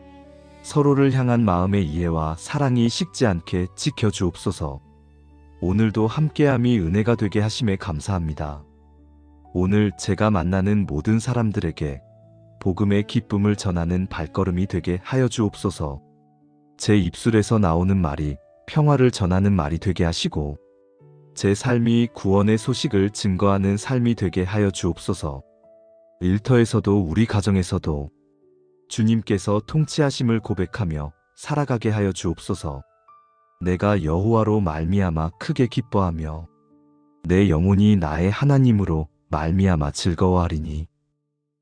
서로를 향한 마음의 이해와 사랑이 식지 않게 지켜 주옵소서. 오늘도 함께함이 은혜가 되게 하심에 감사합니다. 오늘 제가 만나는 모든 사람들에게 복음의 기쁨을 전하는 발걸음이 되게 하여 주옵소서. 제 입술에서 나오는 말이 평화를 전하는 말이 되게 하시고 제 삶이 구원의 소식을 증거하는 삶이 되게 하여 주옵소서. 일터에서도 우리 가정에서도 주님께서 통치하심을 고백하며 살아가게 하여 주옵소서. 내가 여호와로 말미암아 크게 기뻐하며 내 영혼이 나의 하나님으로 말미암아 즐거워하리니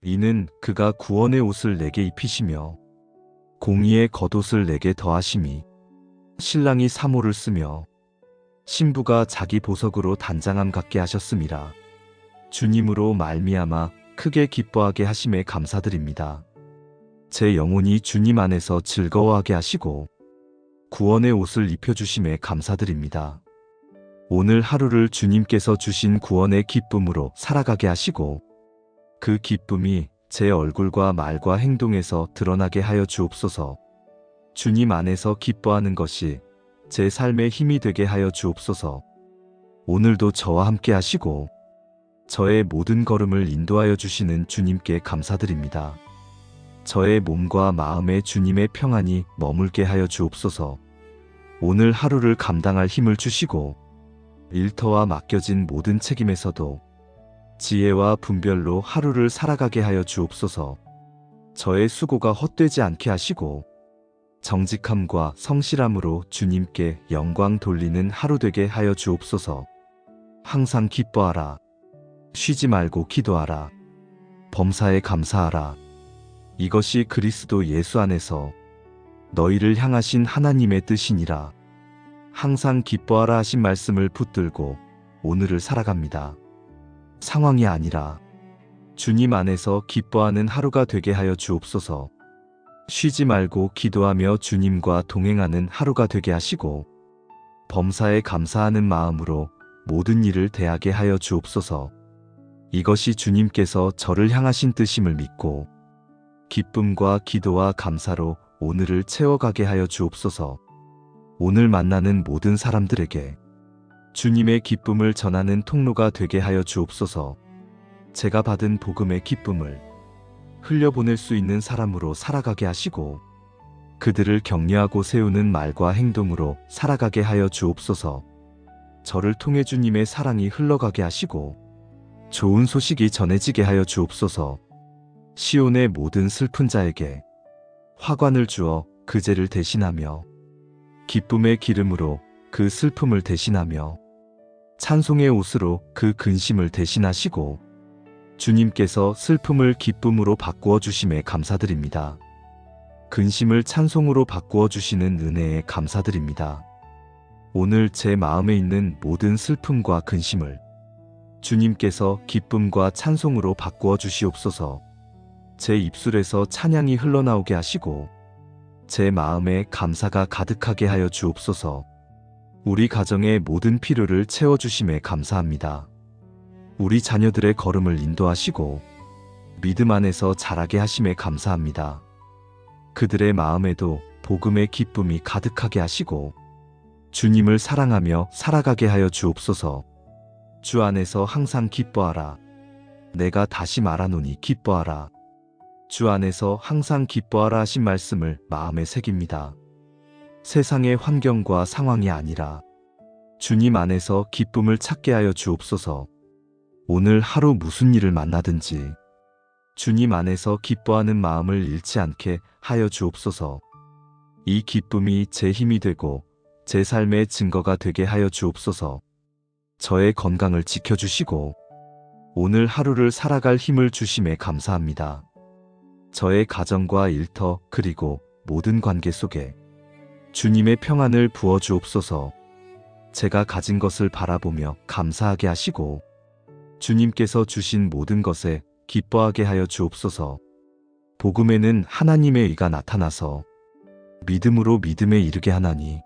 이는 그가 구원의 옷을 내게 입히시며 공의의 겉옷을 내게 더하심이 신랑이 사모를 쓰며 신부가 자기 보석으로 단장함 갖게 하셨음이라. 주님으로 말미암아 크게 기뻐하게 하심에 감사드립니다. 제 영혼이 주님 안에서 즐거워하게 하시고 구원의 옷을 입혀주심에 감사드립니다. 오늘 하루를 주님께서 주신 구원의 기쁨으로 살아가게 하시고 그 기쁨이 제 얼굴과 말과 행동에서 드러나게 하여 주옵소서. 주님 안에서 기뻐하는 것이 제 삶의 힘이 되게 하여 주옵소서. 오늘도 저와 함께 하시고 저의 모든 걸음을 인도하여 주시는 주님께 감사드립니다. 저의 몸과 마음에 주님의 평안이 머물게 하여 주옵소서. 오늘 하루를 감당할 힘을 주시고 일터와 맡겨진 모든 책임에서도 지혜와 분별로 하루를 살아가게 하여 주옵소서. 저의 수고가 헛되지 않게 하시고 정직함과 성실함으로 주님께 영광 돌리는 하루 되게 하여 주옵소서. 항상 기뻐하라. 쉬지 말고 기도하라. 범사에 감사하라. 이것이 그리스도 예수 안에서 너희를 향하신 하나님의 뜻이니라. 항상 기뻐하라 하신 말씀을 붙들고 오늘을 살아갑니다. 상황이 아니라 주님 안에서 기뻐하는 하루가 되게 하여 주옵소서. 쉬지 말고 기도하며 주님과 동행하는 하루가 되게 하시고 범사에 감사하는 마음으로 모든 일을 대하게 하여 주옵소서. 이것이 주님께서 저를 향하신 뜻임을 믿고 기쁨과 기도와 감사로 오늘을 채워가게 하여 주옵소서. 오늘 만나는 모든 사람들에게 주님의 기쁨을 전하는 통로가 되게 하여 주옵소서. 제가 받은 복음의 기쁨을 흘려보낼 수 있는 사람으로 살아가게 하시고 그들을 격려하고 세우는 말과 행동으로 살아가게 하여 주옵소서. 저를 통해 주님의 사랑이 흘러가게 하시고 좋은 소식이 전해지게 하여 주옵소서. 시온의 모든 슬픈 자에게 화관을 주어 그 죄를 대신하며 기쁨의 기름으로 그 슬픔을 대신하며 찬송의 옷으로 그 근심을 대신하시고 주님께서 슬픔을 기쁨으로 바꾸어 주심에 감사드립니다. 근심을 찬송으로 바꾸어 주시는 은혜에 감사드립니다. 오늘 제 마음에 있는 모든 슬픔과 근심을 주님께서 기쁨과 찬송으로 바꾸어 주시옵소서. 제 입술에서 찬양이 흘러나오게 하시고 제 마음에 감사가 가득하게 하여 주옵소서. 우리 가정의 모든 필요를 채워주심에 감사합니다. 우리 자녀들의 걸음을 인도하시고 믿음 안에서 자라게 하심에 감사합니다. 그들의 마음에도 복음의 기쁨이 가득하게 하시고 주님을 사랑하며 살아가게 하여 주옵소서. 주 안에서 항상 기뻐하라. 내가 다시 말하노니 기뻐하라. 주 안에서 항상 기뻐하라 하신 말씀을 마음에 새깁니다. 세상의 환경과 상황이 아니라 주님 안에서 기쁨을 찾게 하여 주옵소서. 오늘 하루 무슨 일을 만나든지 주님 안에서 기뻐하는 마음을 잃지 않게 하여 주옵소서. 이 기쁨이 제 힘이 되고 제 삶의 증거가 되게 하여 주옵소서. 저의 건강을 지켜주시고 오늘 하루를 살아갈 힘을 주심에 감사합니다. 저의 가정과 일터 그리고 모든 관계 속에 주님의 평안을 부어 주옵소서. 제가 가진 것을 바라보며 감사하게 하시고 주님께서 주신 모든 것에 기뻐하게 하여 주옵소서. 복음에는 하나님의 의가 나타나서 믿음으로 믿음에 이르게 하나니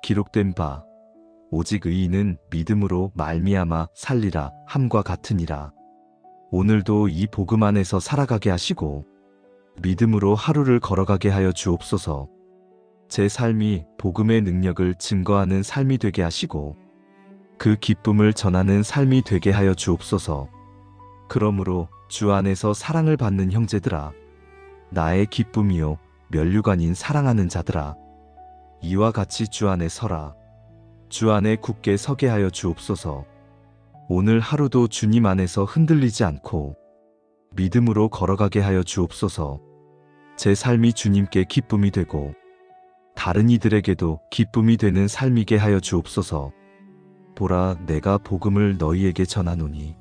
기록된 바 오직 의인은 믿음으로 말미암아 살리라 함과 같으니라. 오늘도 이 복음 안에서 살아가게 하시고 믿음으로 하루를 걸어가게 하여 주옵소서. 제 삶이 복음의 능력을 증거하는 삶이 되게 하시고 그 기쁨을 전하는 삶이 되게 하여 주옵소서. 그러므로 주 안에서 사랑을 받는 형제들아, 나의 기쁨이요 면류관인 사랑하는 자들아, 이와 같이 주 안에 서라. 주 안에 굳게 서게 하여 주옵소서. 오늘 하루도 주님 안에서 흔들리지 않고 믿음으로 걸어가게 하여 주옵소서. 제 삶이 주님께 기쁨이 되고 다른 이들에게도 기쁨이 되는 삶이게 하여 주옵소서. 보라, 내가 복음을 너희에게 전하노니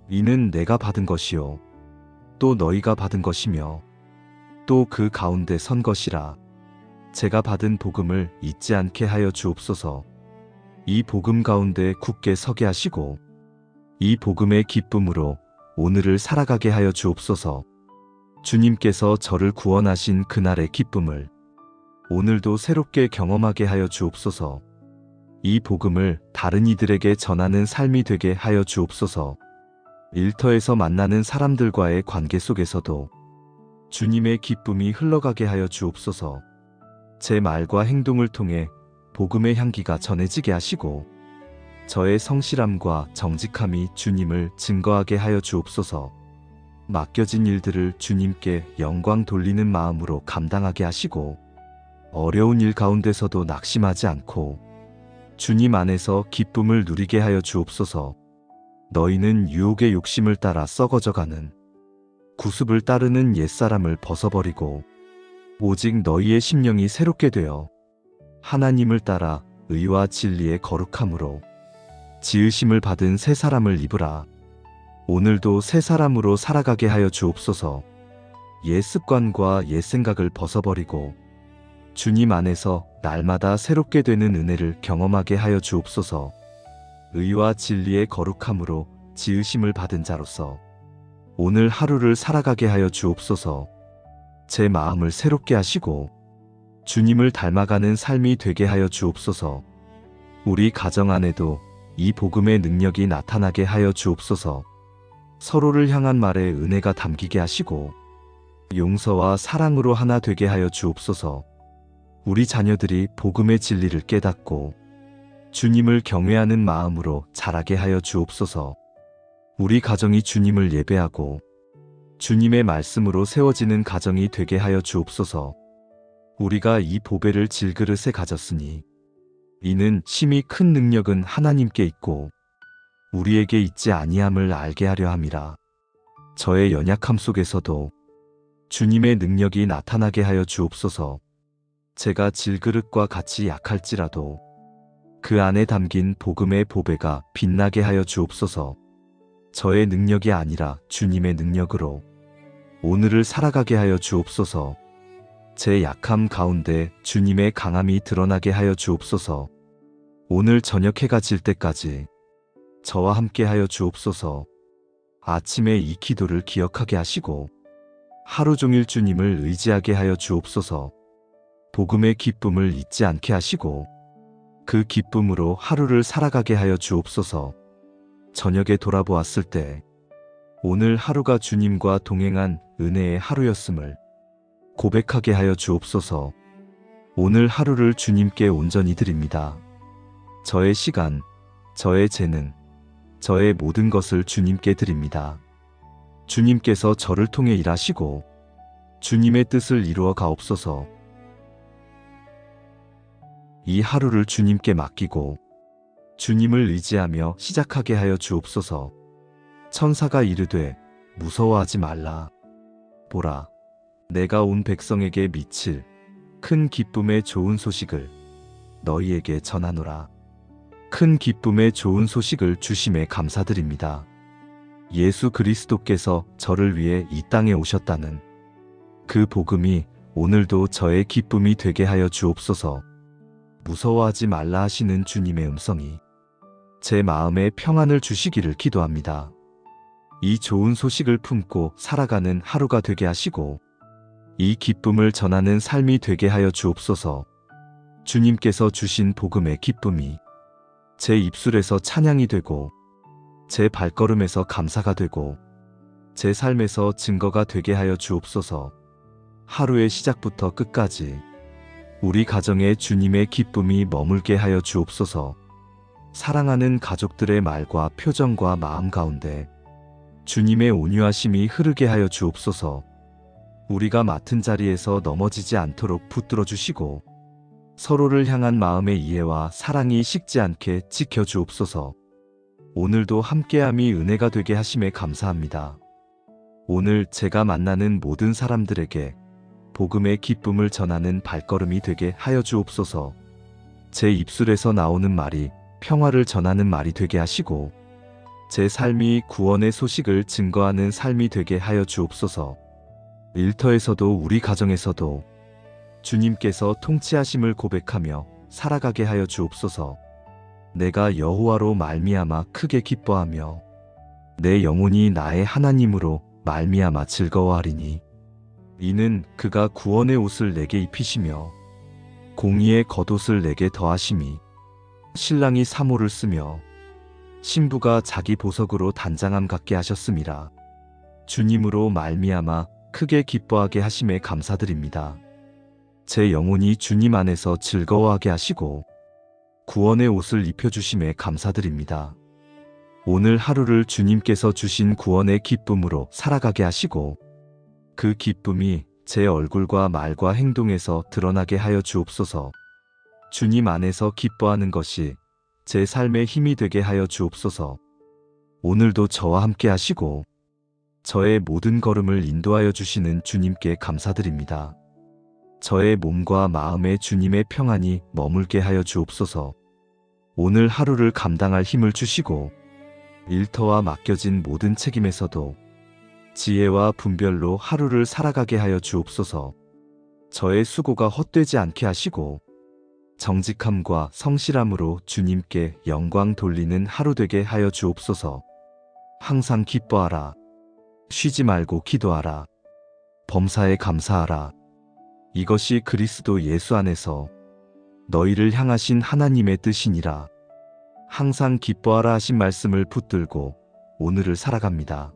이는 내가 받은 것이요 또 너희가 받은 것이며 또 그 가운데 선 것이라. 제가 받은 복음을 잊지 않게 하여 주옵소서. 이 복음 가운데 굳게 서게 하시고 이 복음의 기쁨으로 오늘을 살아가게 하여 주옵소서. 주님께서 저를 구원하신 그날의 기쁨을 오늘도 새롭게 경험하게 하여 주옵소서. 이 복음을 다른 이들에게 전하는 삶이 되게 하여 주옵소서. 일터에서 만나는 사람들과의 관계 속에서도 주님의 기쁨이 흘러가게 하여 주옵소서. 제 말과 행동을 통해 복음의 향기가 전해지게 하시고 저의 성실함과 정직함이 주님을 증거하게 하여 주옵소서. 맡겨진 일들을 주님께 영광 돌리는 마음으로 감당하게 하시고 어려운 일 가운데서도 낙심하지 않고 주님 안에서 기쁨을 누리게 하여 주옵소서. 너희는 유혹의 욕심을 따라 썩어져가는 구습을 따르는 옛사람을 벗어버리고 오직 너희의 심령이 새롭게 되어 하나님을 따라 의와 진리의 거룩함으로 지으심을 받은 새 사람을 입으라. 오늘도 새 사람으로 살아가게 하여 주옵소서. 옛 습관과 옛 생각을 벗어버리고 주님 안에서 날마다 새롭게 되는 은혜를 경험하게 하여 주옵소서. 의와 진리의 거룩함으로 지으심을 받은 자로서 오늘 하루를 살아가게 하여 주옵소서. 제 마음을 새롭게 하시고 주님을 닮아가는 삶이 되게 하여 주옵소서. 우리 가정 안에도 이 복음의 능력이 나타나게 하여 주옵소서. 서로를 향한 말에 은혜가 담기게 하시고 용서와 사랑으로 하나 되게 하여 주옵소서. 우리 자녀들이 복음의 진리를 깨닫고 주님을 경외하는 마음으로 자라게 하여 주옵소서. 우리 가정이 주님을 예배하고 주님의 말씀으로 세워지는 가정이 되게 하여 주옵소서. 우리가 이 보배를 질그릇에 가졌으니 이는 심히 큰 능력은 하나님께 있고 우리에게 있지 아니함을 알게 하려 함이라. 저의 연약함 속에서도 주님의 능력이 나타나게 하여 주옵소서. 제가 질그릇과 같이 약할지라도 그 안에 담긴 복음의 보배가 빛나게 하여 주옵소서. 저의 능력이 아니라 주님의 능력으로 오늘을 살아가게 하여 주옵소서. 제 약함 가운데 주님의 강함이 드러나게 하여 주옵소서. 오늘 저녁 해가 질 때까지 저와 함께 하여 주옵소서. 아침에 이 기도를 기억하게 하시고 하루 종일 주님을 의지하게 하여 주옵소서. 복음의 기쁨을 잊지 않게 하시고 그 기쁨으로 하루를 살아가게 하여 주옵소서. 저녁에 돌아보았을 때 오늘 하루가 주님과 동행한 은혜의 하루였음을 고백하게 하여 주옵소서. 오늘 하루를 주님께 온전히 드립니다. 저의 시간, 저의 재능, 저의 모든 것을 주님께 드립니다. 주님께서 저를 통해 일하시고 주님의 뜻을 이루어 가옵소서. 이 하루를 주님께 맡기고 주님을 의지하며 시작하게 하여 주옵소서. 천사가 이르되 무서워하지 말라. 보라, 내가 온 백성에게 미칠 큰 기쁨의 좋은 소식을 너희에게 전하노라. 큰 기쁨의 좋은 소식을 주심에 감사드립니다. 예수 그리스도께서 저를 위해 이 땅에 오셨다는 그 복음이 오늘도 저의 기쁨이 되게 하여 주옵소서. 무서워하지 말라 하시는 주님의 음성이 제 마음에 평안을 주시기를 기도합니다. 이 좋은 소식을 품고 살아가는 하루가 되게 하시고 이 기쁨을 전하는 삶이 되게 하여 주옵소서. 주님께서 주신 복음의 기쁨이 제 입술에서 찬양이 되고 제 발걸음에서 감사가 되고 제 삶에서 증거가 되게 하여 주옵소서. 하루의 시작부터 끝까지 우리 가정에 주님의 기쁨이 머물게 하여 주옵소서. 사랑하는 가족들의 말과 표정과 마음 가운데 주님의 온유하심이 흐르게 하여 주옵소서. 우리가 맡은 자리에서 넘어지지 않도록 붙들어 주시고 서로를 향한 마음의 이해와 사랑이 식지 않게 지켜 주옵소서. 오늘도 함께함이 은혜가 되게 하심에 감사합니다. 오늘 제가 만나는 모든 사람들에게 복음의 기쁨을 전하는 발걸음이 되게 하여 주옵소서. 제 입술에서 나오는 말이 평화를 전하는 말이 되게 하시고 제 삶이 구원의 소식을 증거하는 삶이 되게 하여 주옵소서. 일터에서도 우리 가정에서도 주님께서 통치하심을 고백하며 살아가게 하여 주옵소서. 내가 여호와로 말미암아 크게 기뻐하며 내 영혼이 나의 하나님으로 말미암아 즐거워하리니 이는 그가 구원의 옷을 내게 입히시며 공의의 겉옷을 내게 더하심이 신랑이 사모를 쓰며 신부가 자기 보석으로 단장함 같게 하셨음이라. 주님으로 말미암아 크게 기뻐하게 하심에 감사드립니다. 제 영혼이 주님 안에서 즐거워하게 하시고 구원의 옷을 입혀주심에 감사드립니다. 오늘 하루를 주님께서 주신 구원의 기쁨으로 살아가게 하시고 그 기쁨이 제 얼굴과 말과 행동에서 드러나게 하여 주옵소서. 주님 안에서 기뻐하는 것이 제 삶의 힘이 되게 하여 주옵소서. 오늘도 저와 함께 하시고 저의 모든 걸음을 인도하여 주시는 주님께 감사드립니다. 저의 몸과 마음에 주님의 평안이 머물게 하여 주옵소서. 오늘 하루를 감당할 힘을 주시고 일터와 맡겨진 모든 책임에서도 지혜와 분별로 하루를 살아가게 하여 주옵소서. 저의 수고가 헛되지 않게 하시고 정직함과 성실함으로 주님께 영광 돌리는 하루 되게 하여 주옵소서. 항상 기뻐하라. 쉬지 말고 기도하라. 범사에 감사하라. 이것이 그리스도 예수 안에서 너희를 향하신 하나님의 뜻이니라. 항상 기뻐하라 하신 말씀을 붙들고 오늘을 살아갑니다.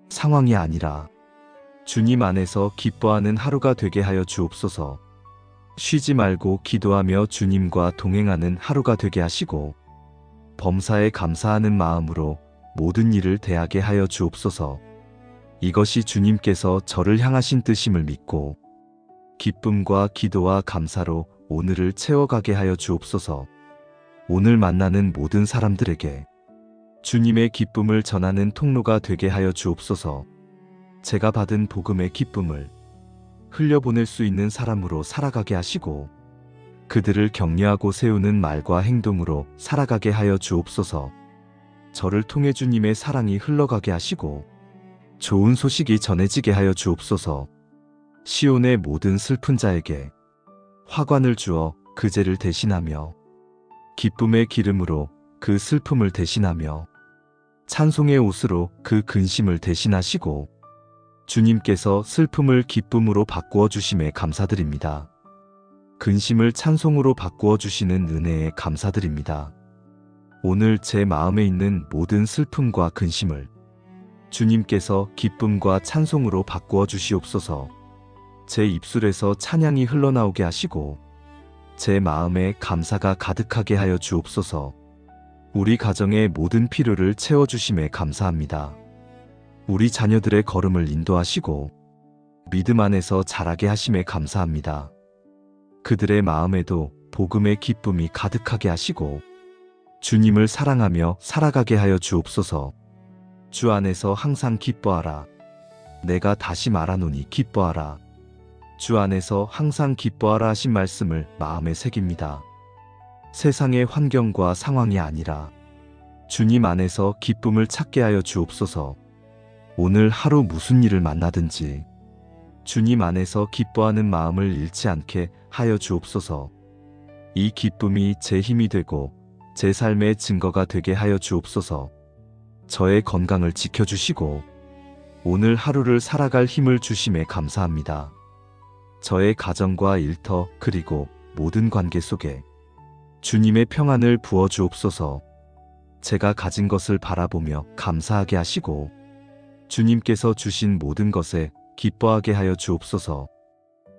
상황이 아니라 주님 안에서 기뻐하는 하루가 되게 하여 주옵소서. 쉬지 말고 기도하며 주님과 동행하는 하루가 되게 하시고 범사에 감사하는 마음으로 모든 일을 대하게 하여 주옵소서. 이것이 주님께서 저를 향하신 뜻임을 믿고 기쁨과 기도와 감사로 오늘을 채워가게 하여 주옵소서. 오늘 만나는 모든 사람들에게 주님의 기쁨을 전하는 통로가 되게 하여 주옵소서. 제가 받은 복음의 기쁨을 흘려보낼 수 있는 사람으로 살아가게 하시고 그들을 격려하고 세우는 말과 행동으로 살아가게 하여 주옵소서. 저를 통해 주님의 사랑이 흘러가게 하시고 좋은 소식이 전해지게 하여 주옵소서. 시온의 모든 슬픈 자에게 화관을 주어 그 죄를 대신하며 기쁨의 기름으로 그 슬픔을 대신하며 찬송의 옷으로 그 근심을 대신하시고 주님께서 슬픔을 기쁨으로 바꾸어 주심에 감사드립니다. 근심을 찬송으로 바꾸어 주시는 은혜에 감사드립니다. 오늘 제 마음에 있는 모든 슬픔과 근심을 주님께서 기쁨과 찬송으로 바꾸어 주시옵소서. 제 입술에서 찬양이 흘러나오게 하시고 제 마음에 감사가 가득하게 하여 주옵소서. 우리 가정의 모든 필요를 채워주심에 감사합니다. 우리 자녀들의 걸음을 인도하시고 믿음 안에서 자라게 하심에 감사합니다. 그들의 마음에도 복음의 기쁨이 가득하게 하시고 주님을 사랑하며 살아가게 하여 주옵소서. 주 안에서 항상 기뻐하라. 내가 다시 말하노니 기뻐하라. 주 안에서 항상 기뻐하라 하신 말씀을 마음에 새깁니다. 세상의 환경과 상황이 아니라 주님 안에서 기쁨을 찾게 하여 주옵소서. 오늘 하루 무슨 일을 만나든지 주님 안에서 기뻐하는 마음을 잃지 않게 하여 주옵소서. 이 기쁨이 제 힘이 되고 제 삶의 증거가 되게 하여 주옵소서. 저의 건강을 지켜주시고 오늘 하루를 살아갈 힘을 주심에 감사합니다. 저의 가정과 일터 그리고 모든 관계 속에 주님의 평안을 부어 주옵소서. 제가 가진 것을 바라보며 감사하게 하시고 주님께서 주신 모든 것에 기뻐하게 하여 주옵소서.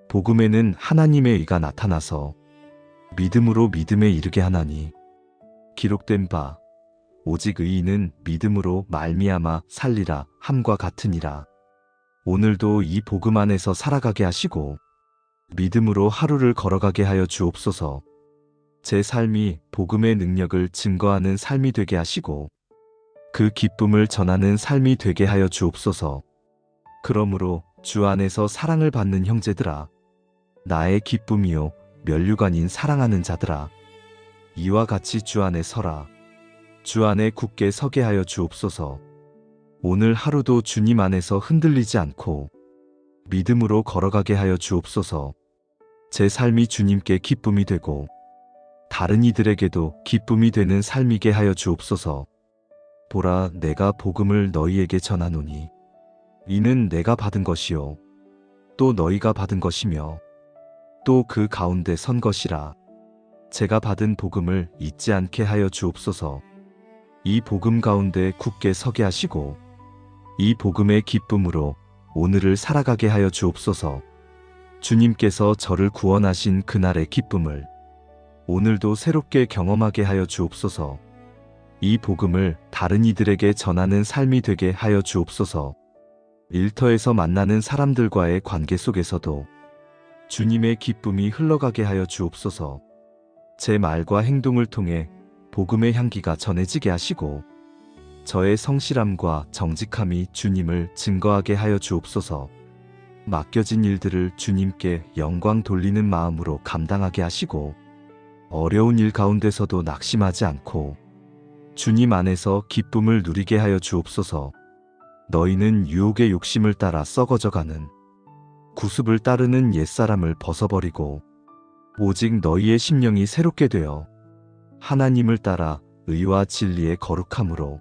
복음에는 하나님의 의가 나타나서 믿음으로 믿음에 이르게 하나니 기록된 바 오직 의인은 믿음으로 말미암아 살리라 함과 같으니라. 오늘도 이 복음 안에서 살아가게 하시고 믿음으로 하루를 걸어가게 하여 주옵소서. 제 삶이 복음의 능력을 증거하는 삶이 되게 하시고 그 기쁨을 전하는 삶이 되게 하여 주옵소서. 그러므로 주 안에서 사랑을 받는 형제들아, 나의 기쁨이요 면류관인 사랑하는 자들아, 이와 같이 주 안에 서라. 주 안에 굳게 서게 하여 주옵소서. 오늘 하루도 주님 안에서 흔들리지 않고 믿음으로 걸어가게 하여 주옵소서. 제 삶이 주님께 기쁨이 되고 다른 이들에게도 기쁨이 되는 삶이게 하여 주옵소서. 보라, 내가 복음을 너희에게 전하노니 이는 내가 받은 것이요 또 너희가 받은 것이며 또 그 가운데 선 것이라. 제가 받은 복음을 잊지 않게 하여 주옵소서. 이 복음 가운데 굳게 서게 하시고 이 복음의 기쁨으로 오늘을 살아가게 하여 주옵소서. 주님께서 저를 구원하신 그날의 기쁨을 오늘도 새롭게 경험하게 하여 주옵소서. 이 복음을 다른 이들에게 전하는 삶이 되게 하여 주옵소서. 일터에서 만나는 사람들과의 관계 속에서도 주님의 기쁨이 흘러가게 하여 주옵소서. 제 말과 행동을 통해 복음의 향기가 전해지게 하시고 저의 성실함과 정직함이 주님을 증거하게 하여 주옵소서. 맡겨진 일들을 주님께 영광 돌리는 마음으로 감당하게 하시고 어려운 일 가운데서도 낙심하지 않고 주님 안에서 기쁨을 누리게 하여 주옵소서. 너희는 유혹의 욕심을 따라 썩어져가는 구습을 따르는 옛사람을 벗어버리고 오직 너희의 심령이 새롭게 되어 하나님을 따라 의와 진리의 거룩함으로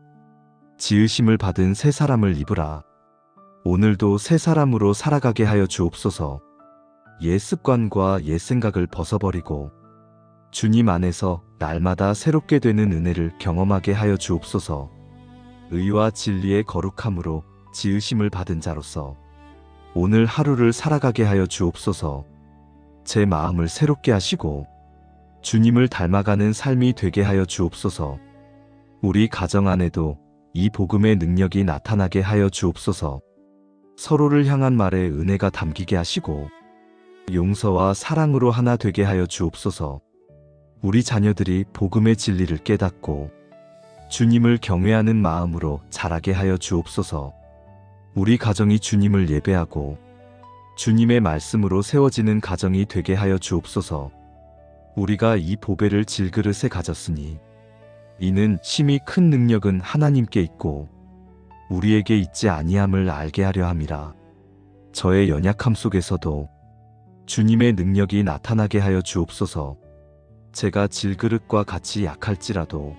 지으심을 받은 새 사람을 입으라. 오늘도 새 사람으로 살아가게 하여 주옵소서. 옛 습관과 옛 생각을 벗어버리고 주님 안에서 날마다 새롭게 되는 은혜를 경험하게 하여 주옵소서. 의와 진리의 거룩함으로 지으심을 받은 자로서 오늘 하루를 살아가게 하여 주옵소서. 제 마음을 새롭게 하시고 주님을 닮아가는 삶이 되게 하여 주옵소서. 우리 가정 안에도 이 복음의 능력이 나타나게 하여 주옵소서. 서로를 향한 말에 은혜가 담기게 하시고 용서와 사랑으로 하나 되게 하여 주옵소서. 우리 자녀들이 복음의 진리를 깨닫고 주님을 경외하는 마음으로 자라게 하여 주옵소서. 우리 가정이 주님을 예배하고 주님의 말씀으로 세워지는 가정이 되게 하여 주옵소서. 우리가 이 보배를 질그릇에 가졌으니 이는 심히 큰 능력은 하나님께 있고 우리에게 있지 아니함을 알게 하려 함이라. 저의 연약함 속에서도 주님의 능력이 나타나게 하여 주옵소서. 제가 질그릇과 같이 약할지라도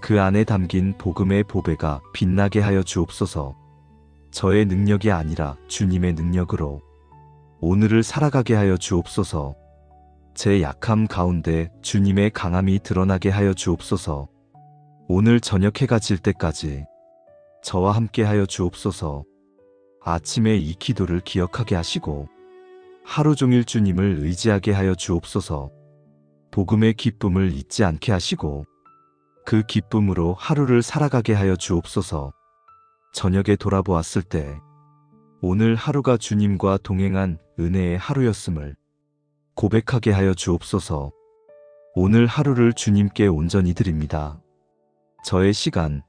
그 안에 담긴 복음의 보배가 빛나게 하여 주옵소서. 저의 능력이 아니라 주님의 능력으로 오늘을 살아가게 하여 주옵소서. 제 약함 가운데 주님의 강함이 드러나게 하여 주옵소서. 오늘 저녁 해가 질 때까지 저와 함께 하여 주옵소서. 아침에 이 기도를 기억하게 하시고 하루 종일 주님을 의지하게 하여 주옵소서. 복음의 기쁨을 잊지 않게 하시고 그 기쁨으로 하루를 살아가게 하여 주옵소서. 저녁에 돌아보았을 때 오늘 하루가 주님과 동행한 은혜의 하루였음을 고백하게 하여 주옵소서. 오늘 하루를 주님께 온전히 드립니다. 저의 시간,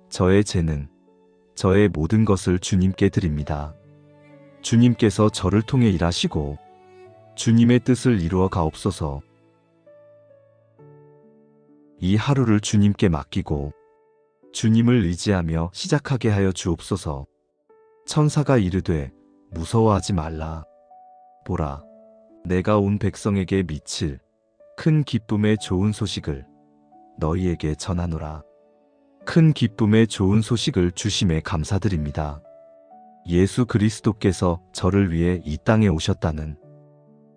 저의 재능, 저의 모든 것을 주님께 드립니다. 주님께서 저를 통해 일하시고 주님의 뜻을 이루어 가옵소서. 이 하루를 주님께 맡기고 주님을 의지하며 시작하게 하여 주옵소서. 천사가 이르되 무서워하지 말라. 보라, 내가 온 백성에게 미칠 큰 기쁨의 좋은 소식을 너희에게 전하노라. 큰 기쁨의 좋은 소식을 주심에 감사드립니다. 예수 그리스도께서 저를 위해 이 땅에 오셨다는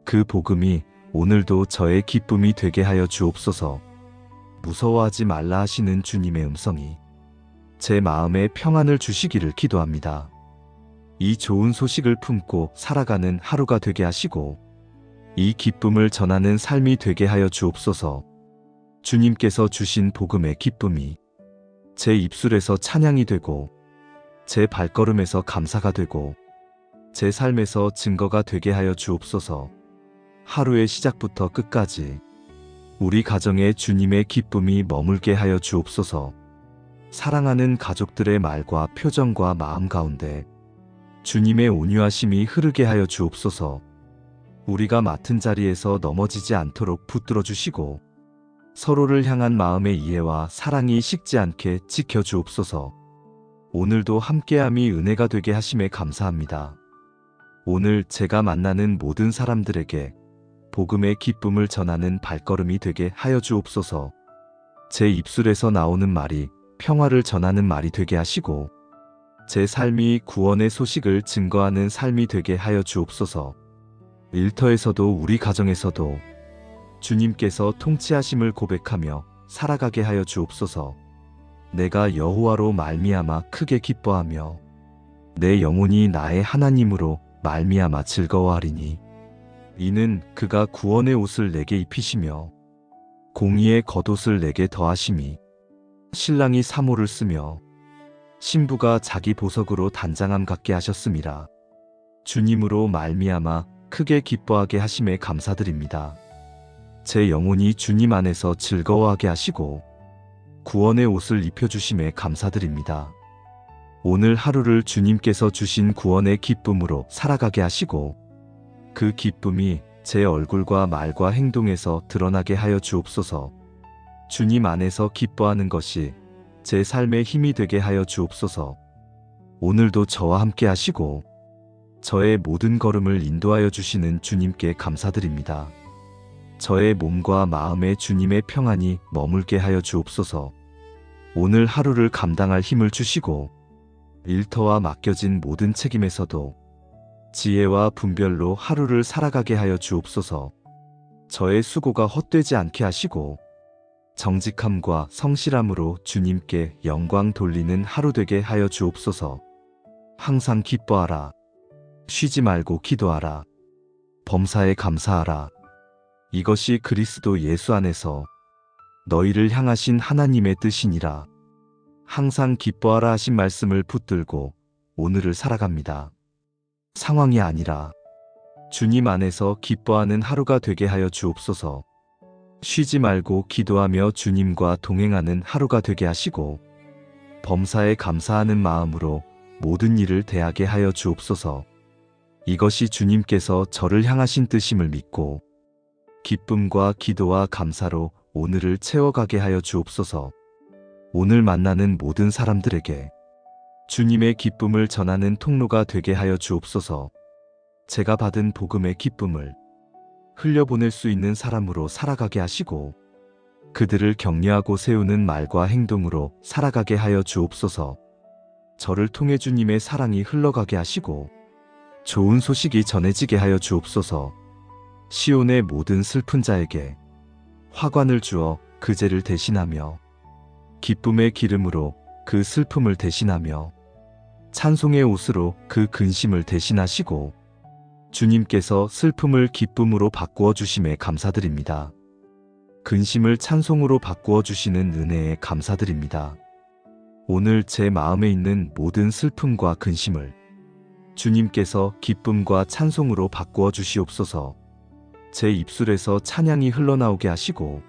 그 복음이 오늘도 저의 기쁨이 되게 하여 주옵소서. 무서워하지 말라 하시는 주님의 음성이 제 마음에 평안을 주시기를 기도합니다. 이 좋은 소식을 품고 살아가는 하루가 되게 하시고 이 기쁨을 전하는 삶이 되게 하여 주옵소서. 주님께서 주신 복음의 기쁨이 제 입술에서 찬양이 되고 제 발걸음에서 감사가 되고 제 삶에서 증거가 되게 하여 주옵소서. 하루의 시작부터 끝까지 우리 가정에 주님의 기쁨이 머물게 하여 주옵소서. 사랑하는 가족들의 말과 표정과 마음 가운데 주님의 온유하심이 흐르게 하여 주옵소서. 우리가 맡은 자리에서 넘어지지 않도록 붙들어 주시고 서로를 향한 마음의 이해와 사랑이 식지 않게 지켜 주옵소서. 오늘도 함께함이 은혜가 되게 하심에 감사합니다. 오늘 제가 만나는 모든 사람들에게 복음의 기쁨을 전하는 발걸음이 되게 하여 주옵소서. 제 입술에서 나오는 말이 평화를 전하는 말이 되게 하시고 제 삶이 구원의 소식을 증거하는 삶이 되게 하여 주옵소서. 일터에서도 우리 가정에서도 주님께서 통치하심을 고백하며 살아가게 하여 주옵소서. 내가 여호와로 말미암아 크게 기뻐하며 내 영혼이 나의 하나님으로 말미암아 즐거워하리니 이는 그가 구원의 옷을 내게 입히시며 공의의 겉옷을 내게 더하심이 신랑이 사모를 쓰며 신부가 자기 보석으로 단장함 갖게 하셨음이라. 주님으로 말미암아 크게 기뻐하게 하심에 감사드립니다. 제 영혼이 주님 안에서 즐거워하게 하시고 구원의 옷을 입혀주심에 감사드립니다. 오늘 하루를 주님께서 주신 구원의 기쁨으로 살아가게 하시고 그 기쁨이 제 얼굴과 말과 행동에서 드러나게 하여 주옵소서. 주님 안에서 기뻐하는 것이 제 삶의 힘이 되게 하여 주옵소서. 오늘도 저와 함께 하시고 저의 모든 걸음을 인도하여 주시는 주님께 감사드립니다. 저의 몸과 마음에 주님의 평안이 머물게 하여 주옵소서. 오늘 하루를 감당할 힘을 주시고 일터와 맡겨진 모든 책임에서도 지혜와 분별로 하루를 살아가게 하여 주옵소서. 저의 수고가 헛되지 않게 하시고 정직함과 성실함으로 주님께 영광 돌리는 하루 되게 하여 주옵소서. 항상 기뻐하라. 쉬지 말고 기도하라. 범사에 감사하라. 이것이 그리스도 예수 안에서 너희를 향하신 하나님의 뜻이니라. 항상 기뻐하라 하신 말씀을 붙들고 오늘을 살아갑니다. 상황이 아니라 주님 안에서 기뻐하는 하루가 되게 하여 주옵소서. 쉬지 말고 기도하며 주님과 동행하는 하루가 되게 하시고 범사에 감사하는 마음으로 모든 일을 대하게 하여 주옵소서. 이것이 주님께서 저를 향하신 뜻임을 믿고 기쁨과 기도와 감사로 오늘을 채워가게 하여 주옵소서. 오늘 만나는 모든 사람들에게 주님의 기쁨을 전하는 통로가 되게 하여 주옵소서. 제가 받은 복음의 기쁨을 흘려보낼 수 있는 사람으로 살아가게 하시고 그들을 격려하고 세우는 말과 행동으로 살아가게 하여 주옵소서. 저를 통해 주님의 사랑이 흘러가게 하시고 좋은 소식이 전해지게 하여 주옵소서. 시온의 모든 슬픈 자에게 화관을 주어 그 죄를 대신하며 기쁨의 기름으로 그 슬픔을 대신하며 찬송의 옷으로 그 근심을 대신하시고 주님께서 슬픔을 기쁨으로 바꾸어 주심에 감사드립니다. 근심을 찬송으로 바꾸어 주시는 은혜에 감사드립니다. 오늘 제 마음에 있는 모든 슬픔과 근심을 주님께서 기쁨과 찬송으로 바꾸어 주시옵소서. 제 입술에서 찬양이 흘러나오게 하시고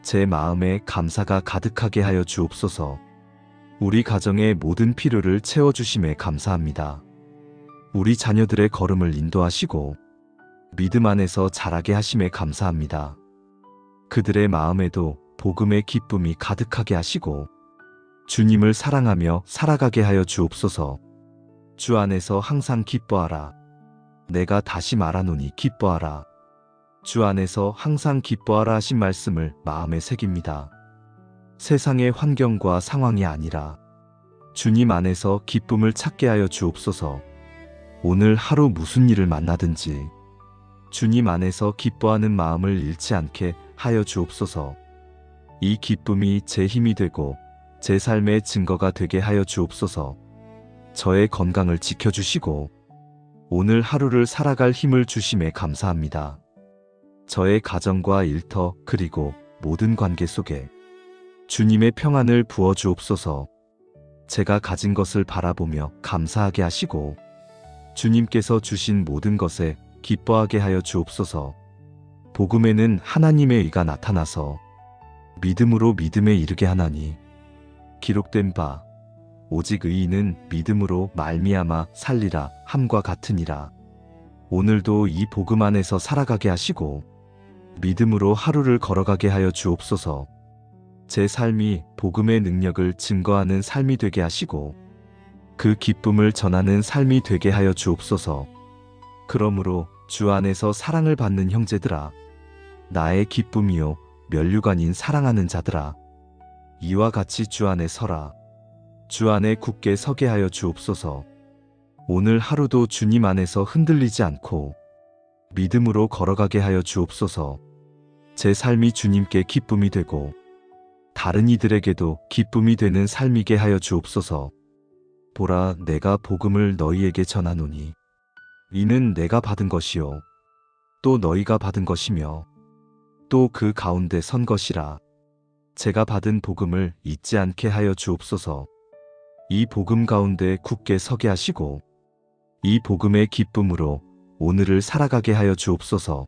제 마음에 감사가 가득하게 하여 주옵소서. 우리 가정의 모든 필요를 채워주심에 감사합니다. 우리 자녀들의 걸음을 인도하시고 믿음 안에서 자라게 하심에 감사합니다. 그들의 마음에도 복음의 기쁨이 가득하게 하시고 주님을 사랑하며 살아가게 하여 주옵소서. 주 안에서 항상 기뻐하라. 내가 다시 말하노니 기뻐하라. 주 안에서 항상 기뻐하라 하신 말씀을 마음에 새깁니다. 세상의 환경과 상황이 아니라 주님 안에서 기쁨을 찾게 하여 주옵소서. 오늘 하루 무슨 일을 만나든지 주님 안에서 기뻐하는 마음을 잃지 않게 하여 주옵소서. 이 기쁨이 제 힘이 되고 제 삶의 증거가 되게 하여 주옵소서. 저의 건강을 지켜주시고 오늘 하루를 살아갈 힘을 주심에 감사합니다. 저의 가정과 일터 그리고 모든 관계 속에 주님의 평안을 부어 주옵소서. 제가 가진 것을 바라보며 감사하게 하시고 주님께서 주신 모든 것에 기뻐하게 하여 주옵소서. 복음에는 하나님의 의가 나타나서 믿음으로 믿음에 이르게 하나니 기록된 바 오직 의인은 믿음으로 말미암아 살리라 함과 같으니라. 오늘도 이 복음 안에서 살아가게 하시고 믿음으로 하루를 걸어가게 하여 주옵소서. 제 삶이 복음의 능력을 증거하는 삶이 되게 하시고 그 기쁨을 전하는 삶이 되게 하여 주옵소서. 그러므로 주 안에서 사랑을 받는 형제들아, 나의 기쁨이요 면류관인 사랑하는 자들아, 이와 같이 주 안에 서라. 주 안에 굳게 서게 하여 주옵소서. 오늘 하루도 주님 안에서 흔들리지 않고 믿음으로 걸어가게 하여 주옵소서. 제 삶이 주님께 기쁨이 되고 다른 이들에게도 기쁨이 되는 삶이게 하여 주옵소서. 보라, 내가 복음을 너희에게 전하노니 이는 내가 받은 것이요 또 너희가 받은 것이며 또 그 가운데 선 것이라. 제가 받은 복음을 잊지 않게 하여 주옵소서. 이 복음 가운데 굳게 서게 하시고 이 복음의 기쁨으로 오늘을 살아가게 하여 주옵소서.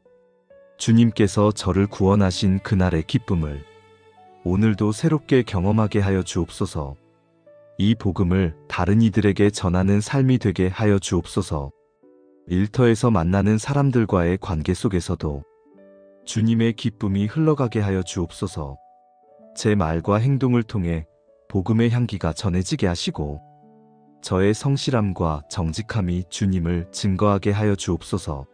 주님께서 저를 구원하신 그날의 기쁨을 오늘도 새롭게 경험하게 하여 주옵소서. 이 복음을 다른 이들에게 전하는 삶이 되게 하여 주옵소서. 일터에서 만나는 사람들과의 관계 속에서도 주님의 기쁨이 흘러가게 하여 주옵소서. 제 말과 행동을 통해 복음의 향기가 전해지게 하시고 저의 성실함과 정직함이 주님을 증거하게 하여 주옵소서.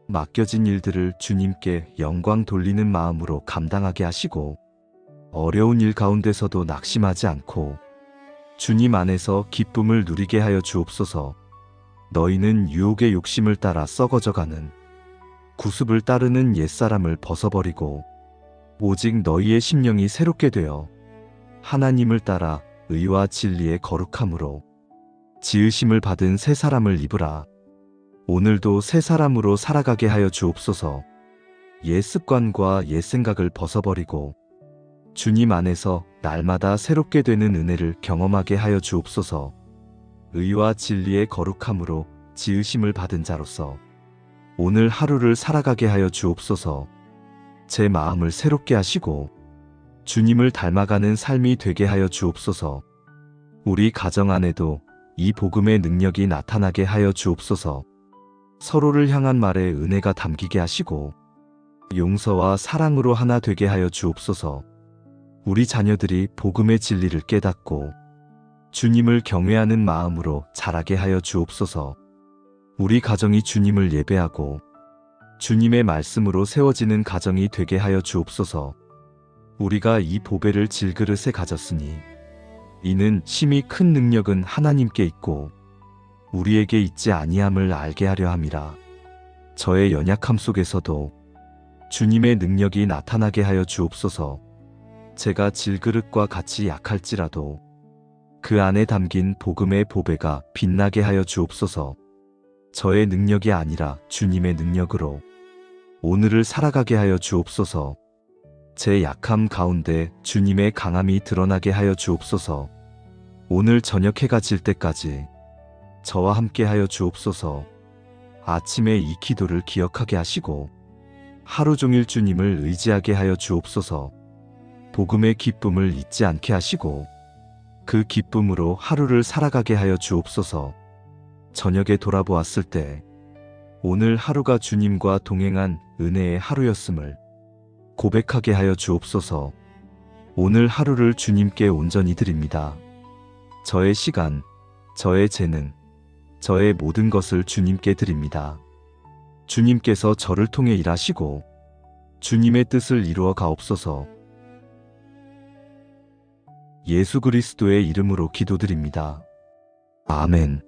맡겨진 일들을 주님께 영광 돌리는 마음으로 감당하게 하시고 어려운 일 가운데서도 낙심하지 않고 주님 안에서 기쁨을 누리게 하여 주옵소서. 너희는 유혹의 욕심을 따라 썩어져가는 구습을 따르는 옛사람을 벗어버리고 오직 너희의 심령이 새롭게 되어 하나님을 따라 의와 진리의 거룩함으로 지으심을 받은 새 사람을 입으라. 오늘도 새 사람으로 살아가게 하여 주옵소서. 옛 습관과 옛 생각을 벗어버리고 주님 안에서 날마다 새롭게 되는 은혜를 경험하게 하여 주옵소서. 의와 진리의 거룩함으로 지으심을 받은 자로서 오늘 하루를 살아가게 하여 주옵소서. 제 마음을 새롭게 하시고 주님을 닮아가는 삶이 되게 하여 주옵소서. 우리 가정 안에도 이 복음의 능력이 나타나게 하여 주옵소서. 서로를 향한 말에 은혜가 담기게 하시고 용서와 사랑으로 하나 되게 하여 주옵소서. 우리 자녀들이 복음의 진리를 깨닫고 주님을 경외하는 마음으로 자라게 하여 주옵소서. 우리 가정이 주님을 예배하고 주님의 말씀으로 세워지는 가정이 되게 하여 주옵소서. 우리가 이 보배를 질그릇에 가졌으니 이는 심히 큰 능력은 하나님께 있고 우리에게 있지 아니함을 알게 하려 함이라. 저의 연약함 속에서도 주님의 능력이 나타나게 하여 주옵소서. 제가 질그릇과 같이 약할지라도 그 안에 담긴 복음의 보배가 빛나게 하여 주옵소서. 저의 능력이 아니라 주님의 능력으로 오늘을 살아가게 하여 주옵소서. 제 약함 가운데 주님의 강함이 드러나게 하여 주옵소서. 오늘 저녁 해가 질 때까지 저와 함께 하여 주옵소서. 아침에 이 기도를 기억하게 하시고 하루 종일 주님을 의지하게 하여 주옵소서. 복음의 기쁨을 잊지 않게 하시고 그 기쁨으로 하루를 살아가게 하여 주옵소서. 저녁에 돌아보았을 때 오늘 하루가 주님과 동행한 은혜의 하루였음을 고백하게 하여 주옵소서. 오늘 하루를 주님께 온전히 드립니다. 저의 시간, 저의 재능, 저의 모든 것을 주님께 드립니다. 주님께서 저를 통해 일하시고 주님의 뜻을 이루어 가옵소서. 예수 그리스도의 이름으로 기도드립니다. 아멘.